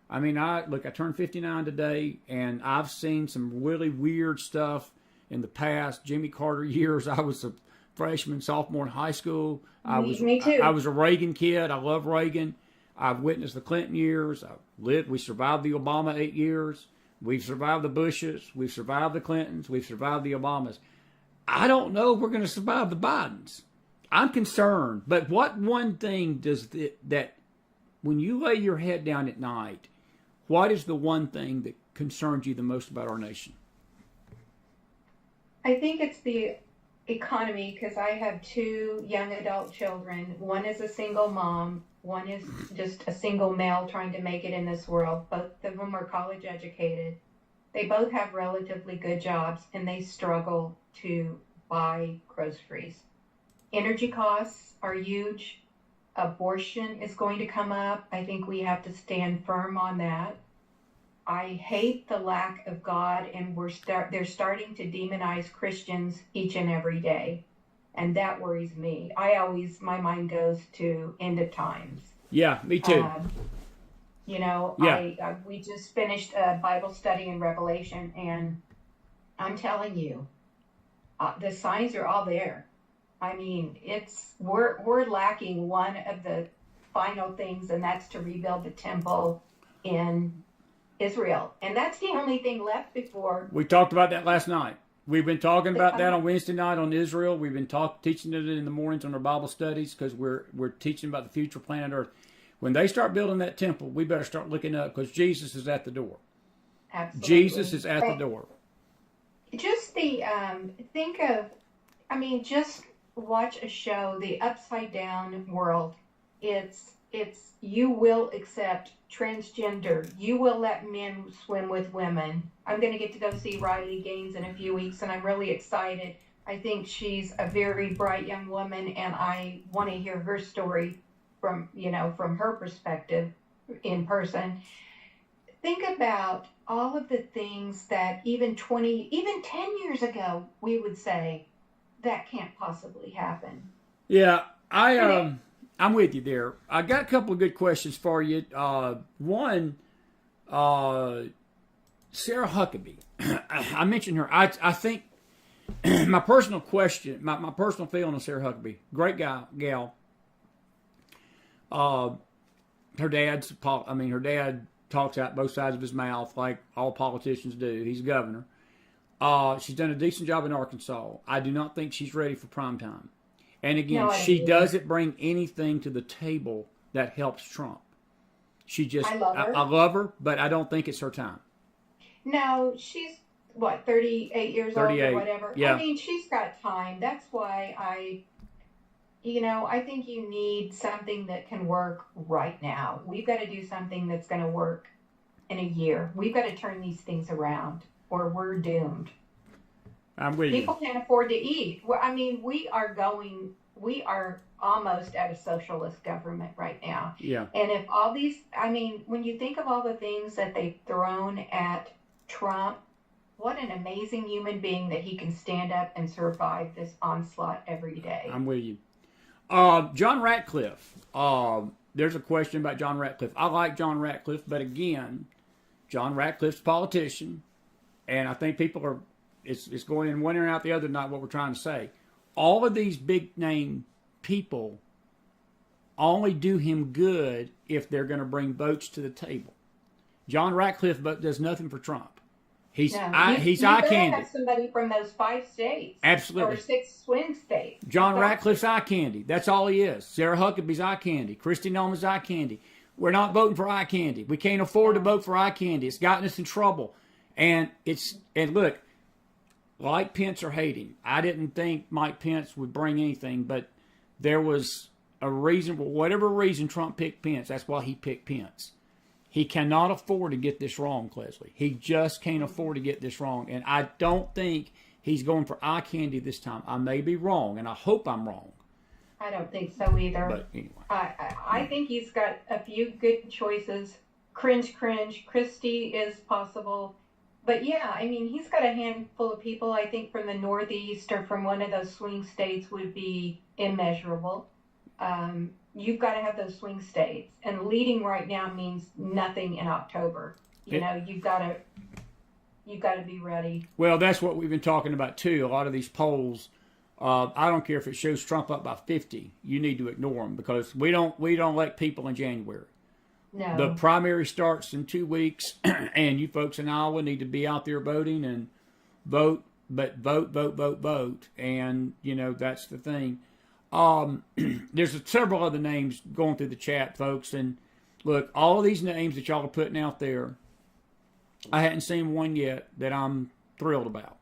I mean, I turned 59 today, and I've seen some really weird stuff in the past Jimmy Carter years. I was a freshman, sophomore in high school. Me too. I was a Reagan kid. I love Reagan. I've witnessed the Clinton years. We survived the Obama 8 years. We've survived the Bushes. We've survived the Clintons. We've survived the Obamas. I don't know if we're going to survive the Bidens. I'm concerned. But what one thing does that when you lay your head down at night, what is the one thing that concerns you the most about our nation? I think it's the economy, because I have 2 young adult children. One is a single mom. One is just a single male trying to make it in this world. Both of them are college educated. They both have relatively good jobs, and they struggle to buy groceries. Energy costs are huge. Abortion is going to come up. I think we have to stand firm on that. I hate the lack of God, and they're starting to demonize Christians each and every day. And that worries me. My mind goes to end of times. Yeah, me too. We just finished a Bible study in Revelation, and I'm telling you, the signs are all there. I mean, we're lacking one of the final things, and that's to rebuild the temple in Israel. And that's the only thing left before. We talked about that last night. We've been talking about that on Wednesday night on Israel. We've been teaching it in the mornings on our Bible studies because we're teaching about the future planet Earth. When they start building that temple, we better start looking up because Jesus is at the door. Absolutely. Jesus is at the door. Just just watch a show, The Upside Down World. It's you will accept transgender. You will let men swim with women. I'm going to get to go see Riley Gaines in a few weeks, and I'm really excited. I think she's a very bright young woman, and I want to hear her story from her perspective. in person. Think about all of the things that even 10 years ago, we would say that can't possibly happen. Yeah, I'm with you there. I got a couple of good questions for you. One, Sarah Huckabee. I mentioned her. I think my personal question, my personal feeling on Sarah Huckabee, great gal. Her dad talks out both sides of his mouth like all politicians do. He's a governor. She's done a decent job in Arkansas. I do not think she's ready for prime time. And again, No, she doesn't bring anything to the table that helps Trump. She just, I love her. I love her, but I don't think it's her time. No, she's what, 38 years old 38, or whatever. yeah. I mean, she's got time. That's why I think you need something that can work right now. We've got to do something that's going to work in a year. We've got to turn these things around or we're doomed. I'm with you. People can't afford to eat. Well, I mean, we are almost at a socialist government right now. Yeah. And if all these, I mean, when you think of all the things that they've thrown at Trump, what an amazing human being that he can stand up and survive this onslaught every day. I'm with you. John Ratcliffe. There's a question about John Ratcliffe. I like John Ratcliffe, but again, John Ratcliffe's a politician, and I think people are, it's going in one ear and out the other, not what we're trying to say. All of these big name people only do him good if they're going to bring votes to the table. John Ratcliffe does nothing for Trump. He's eye candy. Have somebody from those 5 states, Absolutely, or 6 swing states. John Ratcliffe's eye candy. That's all he is. Sarah Huckabee's eye candy. Kristi Noem's eye candy. We're not voting for eye candy. We can't afford to vote for eye candy. It's gotten us in trouble. And look, like Pence or hate him, I didn't think Mike Pence would bring anything, but there was a reason, for whatever reason Trump picked Pence. That's why he picked Pence. He cannot afford to get this wrong, Clesley. He just can't afford to get this wrong. And I don't think he's going for eye candy this time. I may be wrong, and I hope I'm wrong. I don't think so either. But anyway. I think he's got a few good choices. Cringe. Kristi is possible. But yeah, I mean, he's got a handful of people, I think, from the Northeast or from one of those swing states would be immeasurable. You've got to have those swing states. And leading right now means nothing in October. You've got to be ready. Well, that's what we've been talking about, too. A lot of these polls, I don't care if it shows Trump up by 50. You need to ignore them because we don't elect people in January. No. The primary starts in 2 weeks, and you folks in Iowa need to be out there voting and vote, but vote. And, that's the thing. There's several other names going through the chat, folks. And look, all of these names that y'all are putting out there, I hadn't seen one yet that I'm thrilled about.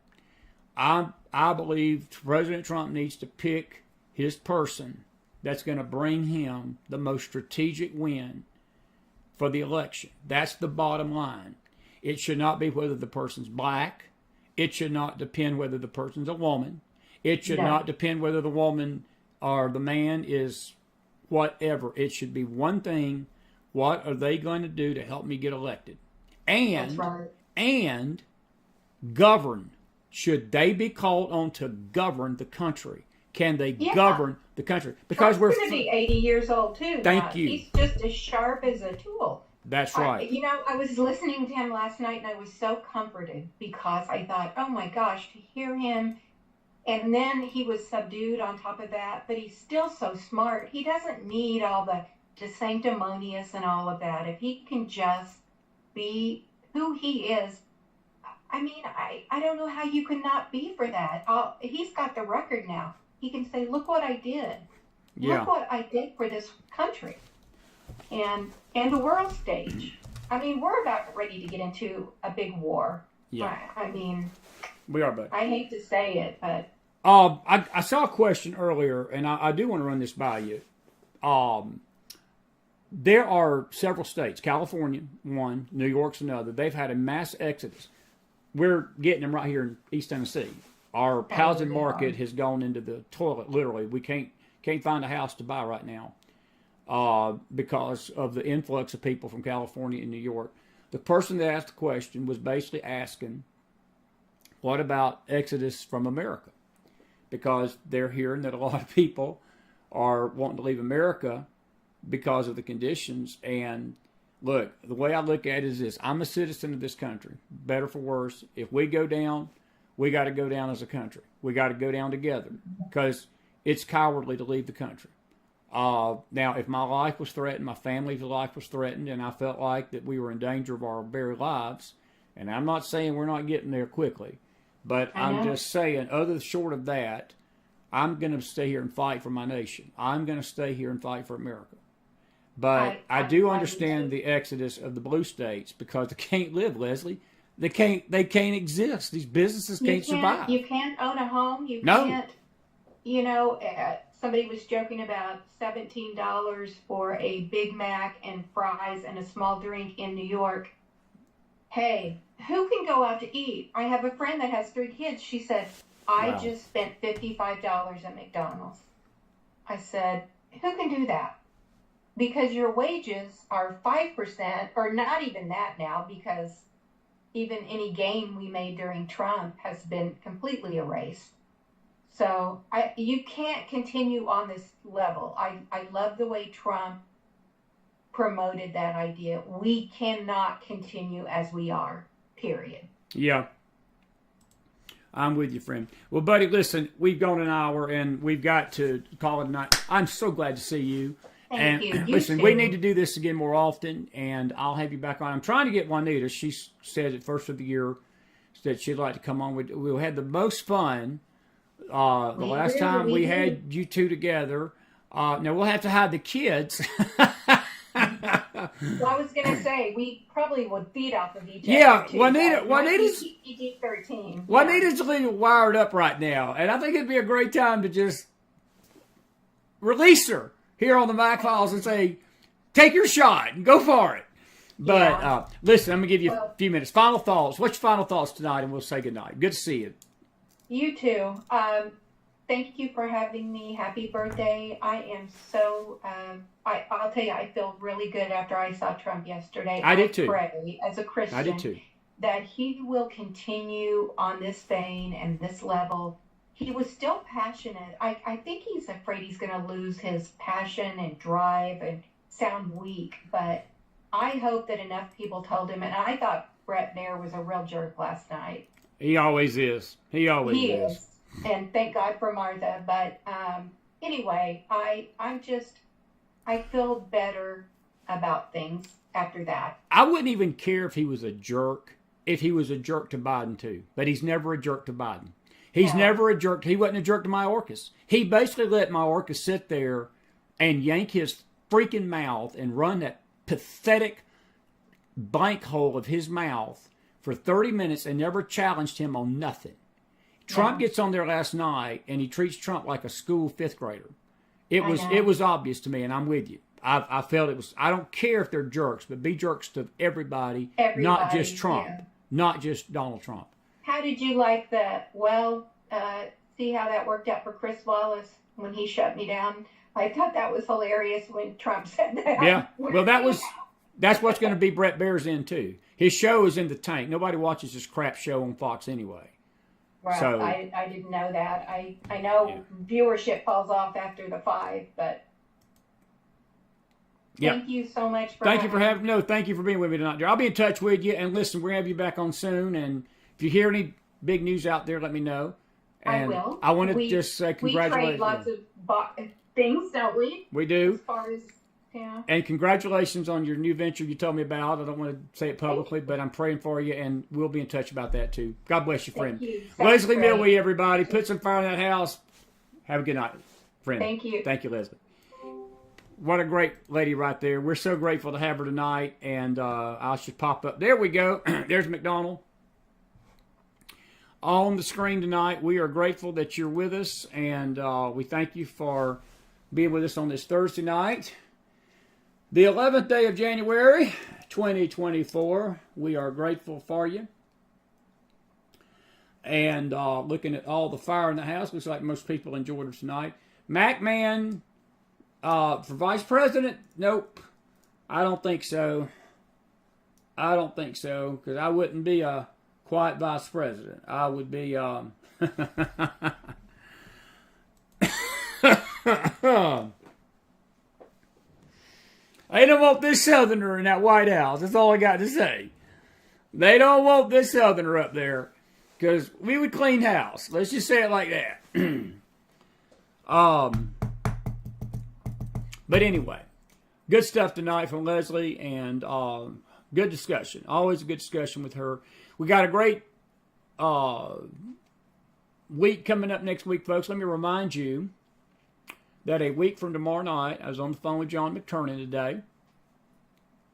I believe President Trump needs to pick his person that's going to bring him the most strategic win for the election. That's the bottom line. It should not be whether the person's black. It should not depend whether the person's a woman. It should not depend whether the woman or the man is whatever. It should be one thing. What are they going to do to help me get elected? And, That's right. And govern. Should they be called on to govern the country? Can they govern the country? Because Trump's going to be 80 years old too. Thank you. He's just as sharp as a tool. That's right. I was listening to him last night and I was so comforted because I thought, oh my gosh, to hear him. And then he was subdued on top of that, but he's still so smart. He doesn't need all the sanctimonious and all of that. If he can just be who he is, I mean, I don't know how you could not be for that. He's got the record now. He can say, look what I did. Yeah. Look what I did for this country and the world stage. I mean, we're about ready to get into a big war. Yeah. I mean, we are, but I hate to say it, but I saw a question earlier, and I do want to run this by you. There are several states, California, one, New York's another. They've had a mass exodus. We're getting them right here in East Tennessee. Our housing market has gone into the toilet, literally. We can't find a house to buy right now. because of the influx of people from California and New York. The person that asked the question was basically asking, what about exodus from America? Because they're hearing that a lot of people are wanting to leave America because of the conditions. And look, the way I look at it is this. I'm a citizen of this country, better for worse. If we go down, we got to go down as a country. We got to go down together because it's cowardly to leave the country. Now, if my life was threatened, my family's life was threatened, and I felt like that we were in danger of our very lives, and I'm not saying we're not getting there quickly, but I'm just saying, other short of that, I'm going to stay here and fight for my nation. I'm going to stay here and fight for America. But I do understand the exodus of the blue states because they can't live, Leslie. They can't exist. These businesses can't survive. You can't own a home. You can't, somebody was joking about $17 for a Big Mac and fries and a small drink in New York. Hey, who can go out to eat? I have a friend that has 3 kids. She said, I just spent $55 at McDonald's. I said, who can do that? Because your wages are 5%, or not even that now, because even any gain we made during Trump has been completely erased. So you can't continue on this level. I love the way Trump promoted that idea. We cannot continue as we are, period. Yeah. I'm with you, friend. Well, buddy, listen, we've gone an hour and we've got to call it a night. I'm so glad to see you. Thank you. Listen, we need to do this again more often, and I'll have you back on. I'm trying to get Juanita. She said at first of the year that she'd like to come on. We had the most fun the last time we had you two together. Now, we'll have to hide the kids. Well, I was going to say, we probably would feed off of each other. Yeah, too, Juanita's PG-13. Juanita's a little wired up right now, and I think it'd be a great time to just release her here on the McFiles and say, take your shot and go for it. But listen, I'm going to give you a few minutes. Final thoughts. What's your final thoughts tonight? And we'll say goodnight. Good to see you. You too. Thank you for having me. Happy birthday. I am so, I'll tell you, I feel really good after I saw Trump yesterday. I did too. Pray, as a Christian, I did too. That he will continue on this vein and this level. He was still passionate. I think he's afraid he's going to lose his passion and drive and sound weak. But I hope that enough people told him. And I thought Brett Baer was a real jerk last night. He always is. He always is. And thank God for Martha. But anyway, I feel better about things after that. I wouldn't even care if he was a jerk, if he was a jerk to Biden too. But he's never a jerk to Biden. He's never a jerk. He wasn't a jerk to Mayorkas. He basically let Mayorkas sit there and yank his freaking mouth and run that pathetic blank hole of his mouth for 30 minutes and never challenged him on nothing. Trump gets on there last night and he treats Trump like a school 5th grader. It was obvious to me, and I'm with you. I felt it was. I don't care if they're jerks, but be jerks to everybody not just Trump, not just Donald Trump. How did you like see how that worked out for Chris Wallace when he shut me down? I thought that was hilarious when Trump said that. Yeah, well, that's what's going to be Brett Baer's in too. His show is in the tank. Nobody watches this crap show on Fox anyway. Well, so, I didn't know that. I know viewership falls off after the 5, but thank you so much for thank you for being with me tonight, dear. I'll be in touch with you, and listen, we're going to have you back on soon, and if you hear any big news out there, let me know. And I will. I want to just say congratulations. We trade lots of things, don't we? We do. As far as, and congratulations on your new venture you told me about. I don't want to say it publicly, but I'm praying for you, and we'll be in touch about that too. God bless you, friend. Thank you. Leslie Millwee, everybody. Put some fire in that house. Have a good night, friend. Thank you. Thank you, Leslie. What a great lady right there. We're so grateful to have her tonight, and I should pop up. There we go. There's McDonald on the screen tonight. We are grateful that you're with us, and we thank you for being with us on this Thursday night. The 11th day of January, 2024. We are grateful for you. And looking at all the fire in the house, looks like most people enjoyed it tonight. MacMan For vice president, nope. I don't think so. Because I wouldn't be a quiet vice president. I would be, They don't want this Southerner in that White House. That's all I got to say. They don't want this Southerner up there because we would clean house. Let's just say it like that. But anyway, good stuff tonight from Leslie, and good discussion. Always a good discussion with her. We got a great week coming up next week, folks. Let me remind you that a week from tomorrow night, I was on the phone with John McTurnan today,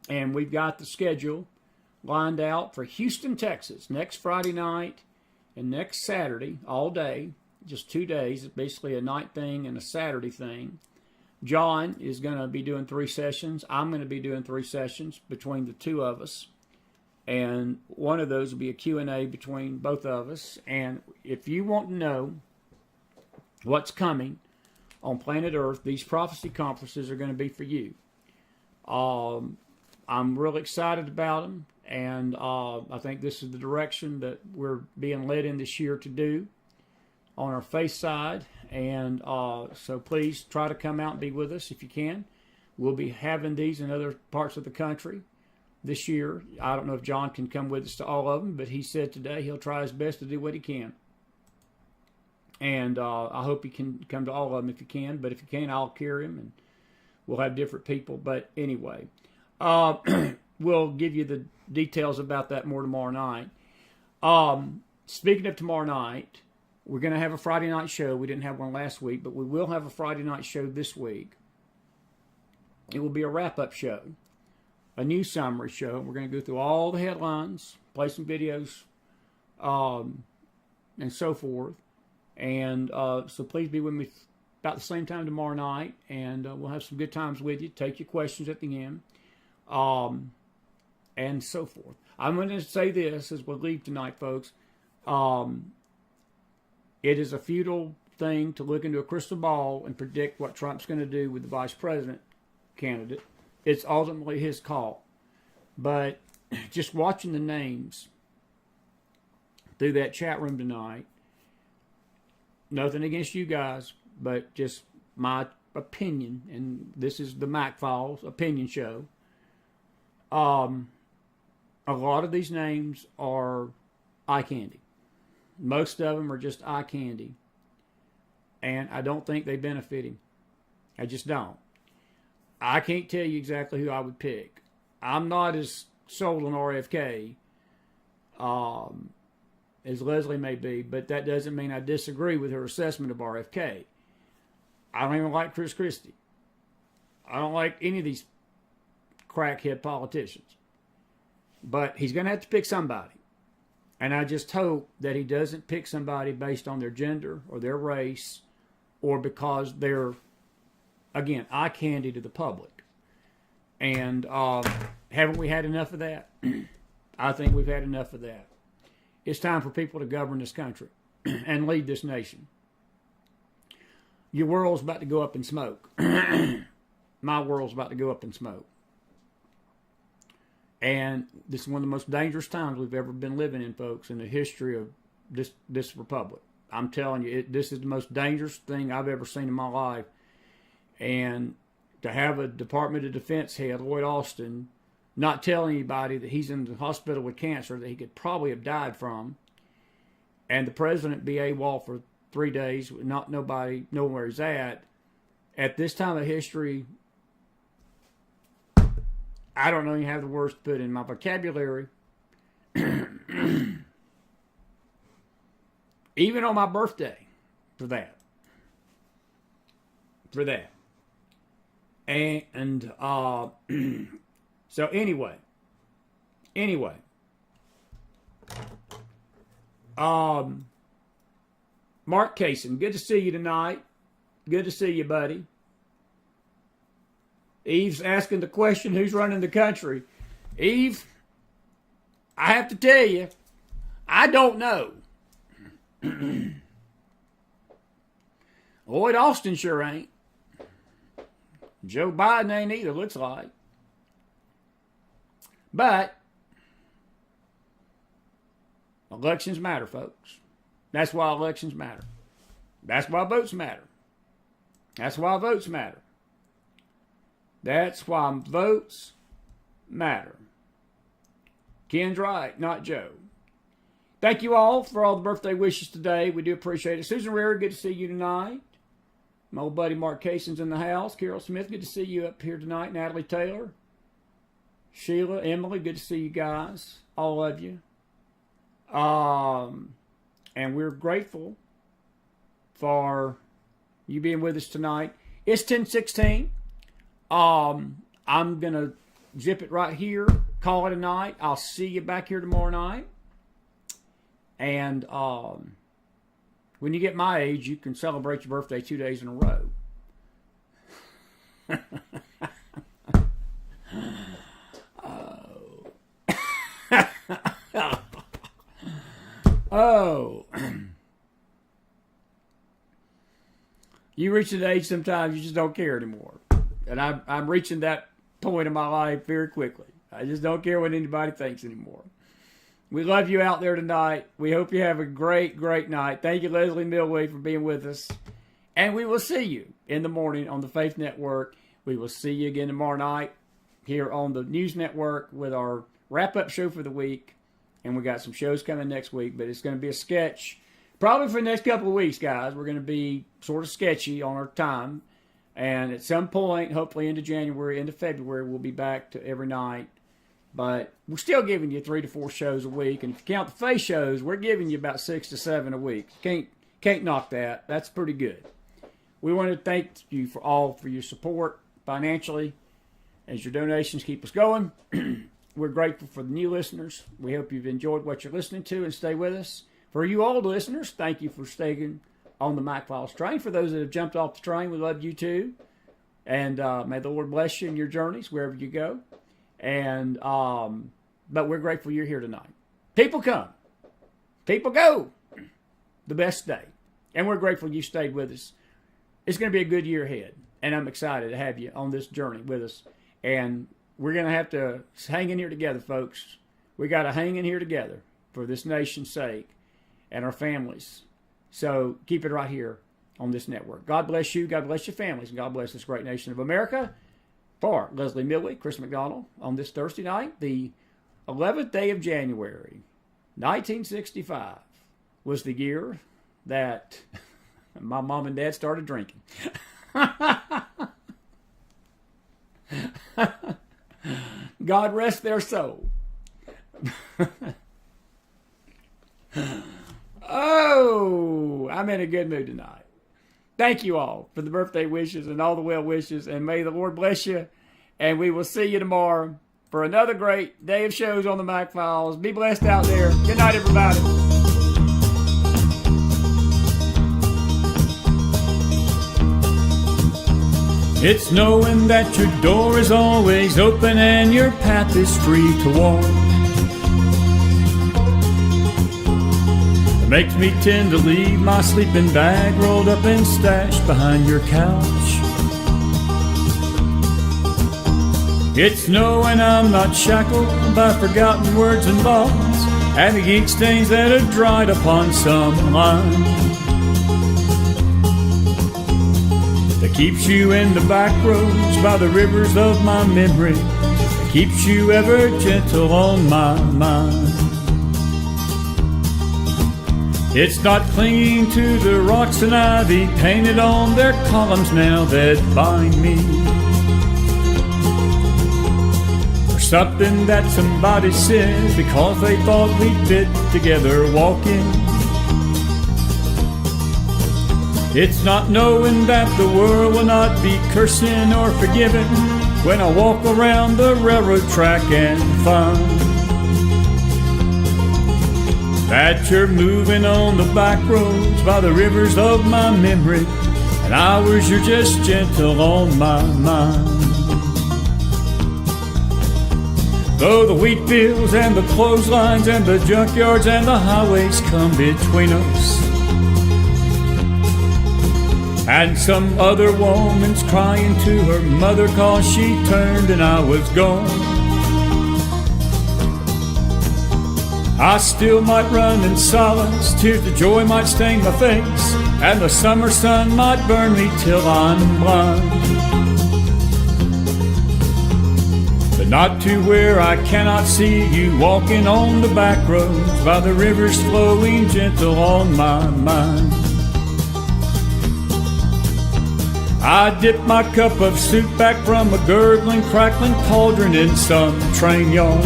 and we've got the schedule lined out for Houston, Texas, next Friday night and next Saturday, all day, just 2 days. It's basically a night thing and a Saturday thing. John is going to be doing 3 sessions. I'm going to be doing 3 sessions between the two of us. And one of those will be a Q&A between both of us. And if you want to know what's coming on planet Earth, these prophecy conferences are going to be for you. I'm really excited about them, and I think this is the direction that we're being led in this year to do on our faith side. And so please try to come out and be with us if you can. We'll be having these in other parts of the country this year. I don't know if John can come with us to all of them, but he said today he'll try his best to do what he can. And I hope he can come to all of them if he can. But if he can't, I'll carry him, and we'll have different people. But anyway, we'll give you the details about that more tomorrow night. Speaking of tomorrow night, we're going to have a Friday night show. We didn't have one last week, but we will have a Friday night show this week. It will be a wrap-up show, a news summary show. We're going to go through all the headlines, play some videos, and so forth. And so please be with me about the same time tomorrow night, and we'll have some good times with you. Take your questions at the end, and so forth. I'm going to say this as we leave tonight, folks. It is a futile thing to look into a crystal ball and predict what Trump's going to do with the vice president candidate. It's ultimately his call. But just watching the names through that chat room tonight, nothing against you guys, but just my opinion, and this is the McFiles opinion show. A lot of these names are eye candy. Most of them are just eye candy. And I don't think they benefit him. I just don't. I can't tell you exactly who I would pick. I'm not as sold on RFK as Leslie may be, but that doesn't mean I disagree with her assessment of RFK. I don't even like Chris Christie. I don't like any of these crackhead politicians. But he's going to have to pick somebody. And I just hope that he doesn't pick somebody based on their gender or their race or because they're, again, eye candy to the public. And haven't we had enough of that? I think we've had enough of that. It's time for people to govern this country and lead this nation. Your world's about to go up in smoke. My world's about to go up in smoke. And this is one of the most dangerous times we've ever been living in, folks, in the history of this republic. I'm telling you, this is the most dangerous thing I've ever seen in my life. And to have a Department of Defense head, Lloyd Austin, not tell anybody that he's in the hospital with cancer that he could probably have died from, and the president be AWOL for 3 days, not nobody knowing where he's at this time of history, I don't even have the words to put in my vocabulary. Even on my birthday, for that. And so anyway. Mark Kaysen, good to see you tonight. Good to see you, buddy. Eve's asking the question, who's running the country? Eve, I have to tell you, I don't know. Lloyd Austin sure ain't. Joe Biden ain't either, looks like. But elections matter, folks. That's why elections matter. That's why votes matter. That's why votes matter. That's why votes matter. Ken's right, not Joe. Thank you all for all the birthday wishes today. We do appreciate it. Susan Rare, good to see you tonight. My old buddy Mark Cason's in the house. Carol Smith, good to see you up here tonight. Natalie Taylor. Sheila, Emily, good to see you guys. All of you. And we're grateful for you being with us tonight. It's 10:16. I'm going to zip it right here. Call it a night. I'll see you back here tomorrow night. And when you get my age, you can celebrate your birthday 2 days in a row. Oh. You reach an age sometimes you just don't care anymore. And I'm reaching that point in my life very quickly. I just don't care what anybody thinks anymore. We love you out there tonight. We hope you have a great, great night. Thank you, Leslie Millwee, for being with us. And we will see you in the morning on the Faith Network. We will see you again tomorrow night here on the News Network with our wrap-up show for the week. And we got some shows coming next week, but it's going to be a sketch. Probably for the next couple of weeks, guys. We're going to be sort of sketchy on our time. And at some point, hopefully into January, into February, we'll be back to every night. But we're still giving you 3 to 4 shows a week. And if you count the face shows, we're giving you about 6 to 7 a week. Can't knock that. That's pretty good. We want to thank you for your support financially as your donations keep us going. We're grateful for the new listeners. We hope you've enjoyed what you're listening to and stay with us. For you old listeners, thank you for staying on the McFiles train. For those that have jumped off the train, we love you too. And may the Lord bless you in your journeys wherever you go. And but we're grateful you're here tonight. People come. People go. The best day. And we're grateful you stayed with us. It's going to be a good year ahead. And I'm excited to have you on this journey with us. And we're going to have to hang in here together, folks. We got to hang in here together for this nation's sake and our families. So keep it right here on this network. God bless you. God bless your families. And God bless this great nation of America. For Leslie Millwee, Chris McDonald, on this Thursday night, the 11th day of January, 1965, was the year that my mom and dad started drinking. God rest their soul. Oh, I'm in a good mood tonight. Thank you all for the birthday wishes and all the well wishes, and may the Lord bless you. And we will see you tomorrow for another great day of shows on the McFiles. Be blessed out there. Good night, everybody. It's knowing that your door is always open and your path is free to walk. It makes me tend to leave my sleeping bag rolled up and stashed behind your couch. It's knowing I'm not shackled by forgotten words and bonds and the ink stains that have dried upon some line. That keeps you in the back roads by the rivers of my memory. That keeps you ever gentle on my mind. It's not clinging to the rocks and ivy painted on their columns now that bind me. Or something that somebody said because they thought we'd fit together walking. It's not knowing that the world will not be cursing or forgiving when I walk around the railroad track and find that you're moving on the back roads by the rivers of my memory, and hours you're just gentle on my mind. Though the wheat fields and the clotheslines and the junkyards and the highways come between us, And some other woman's crying to her mother 'cause she turned and I was gone. I still might run in silence, tears of joy might stain my face, and the summer sun might burn me till I'm blind. But not to where I cannot see you walking on the back roads by the rivers flowing gentle on my mind. I dip my cup of soup back from a gurgling, crackling cauldron in some train yard.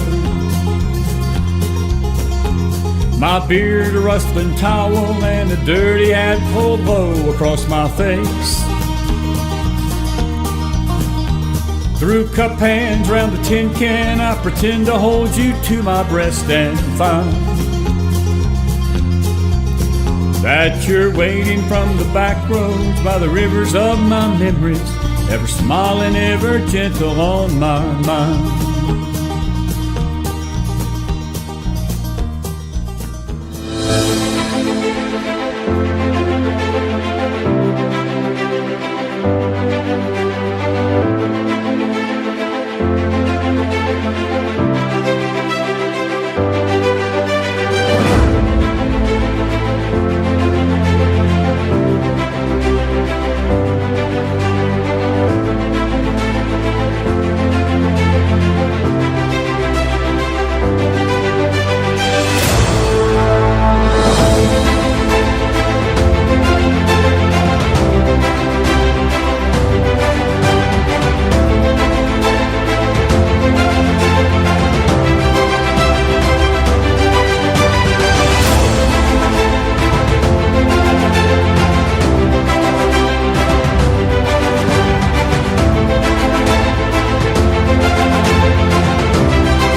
My beard, a rustling towel, and a dirty hat pulled low across my face. Through cup hands round the tin can, I pretend to hold you to my breast and find that you're waiting from the back roads by the rivers of my memories, ever smiling, ever gentle on my mind.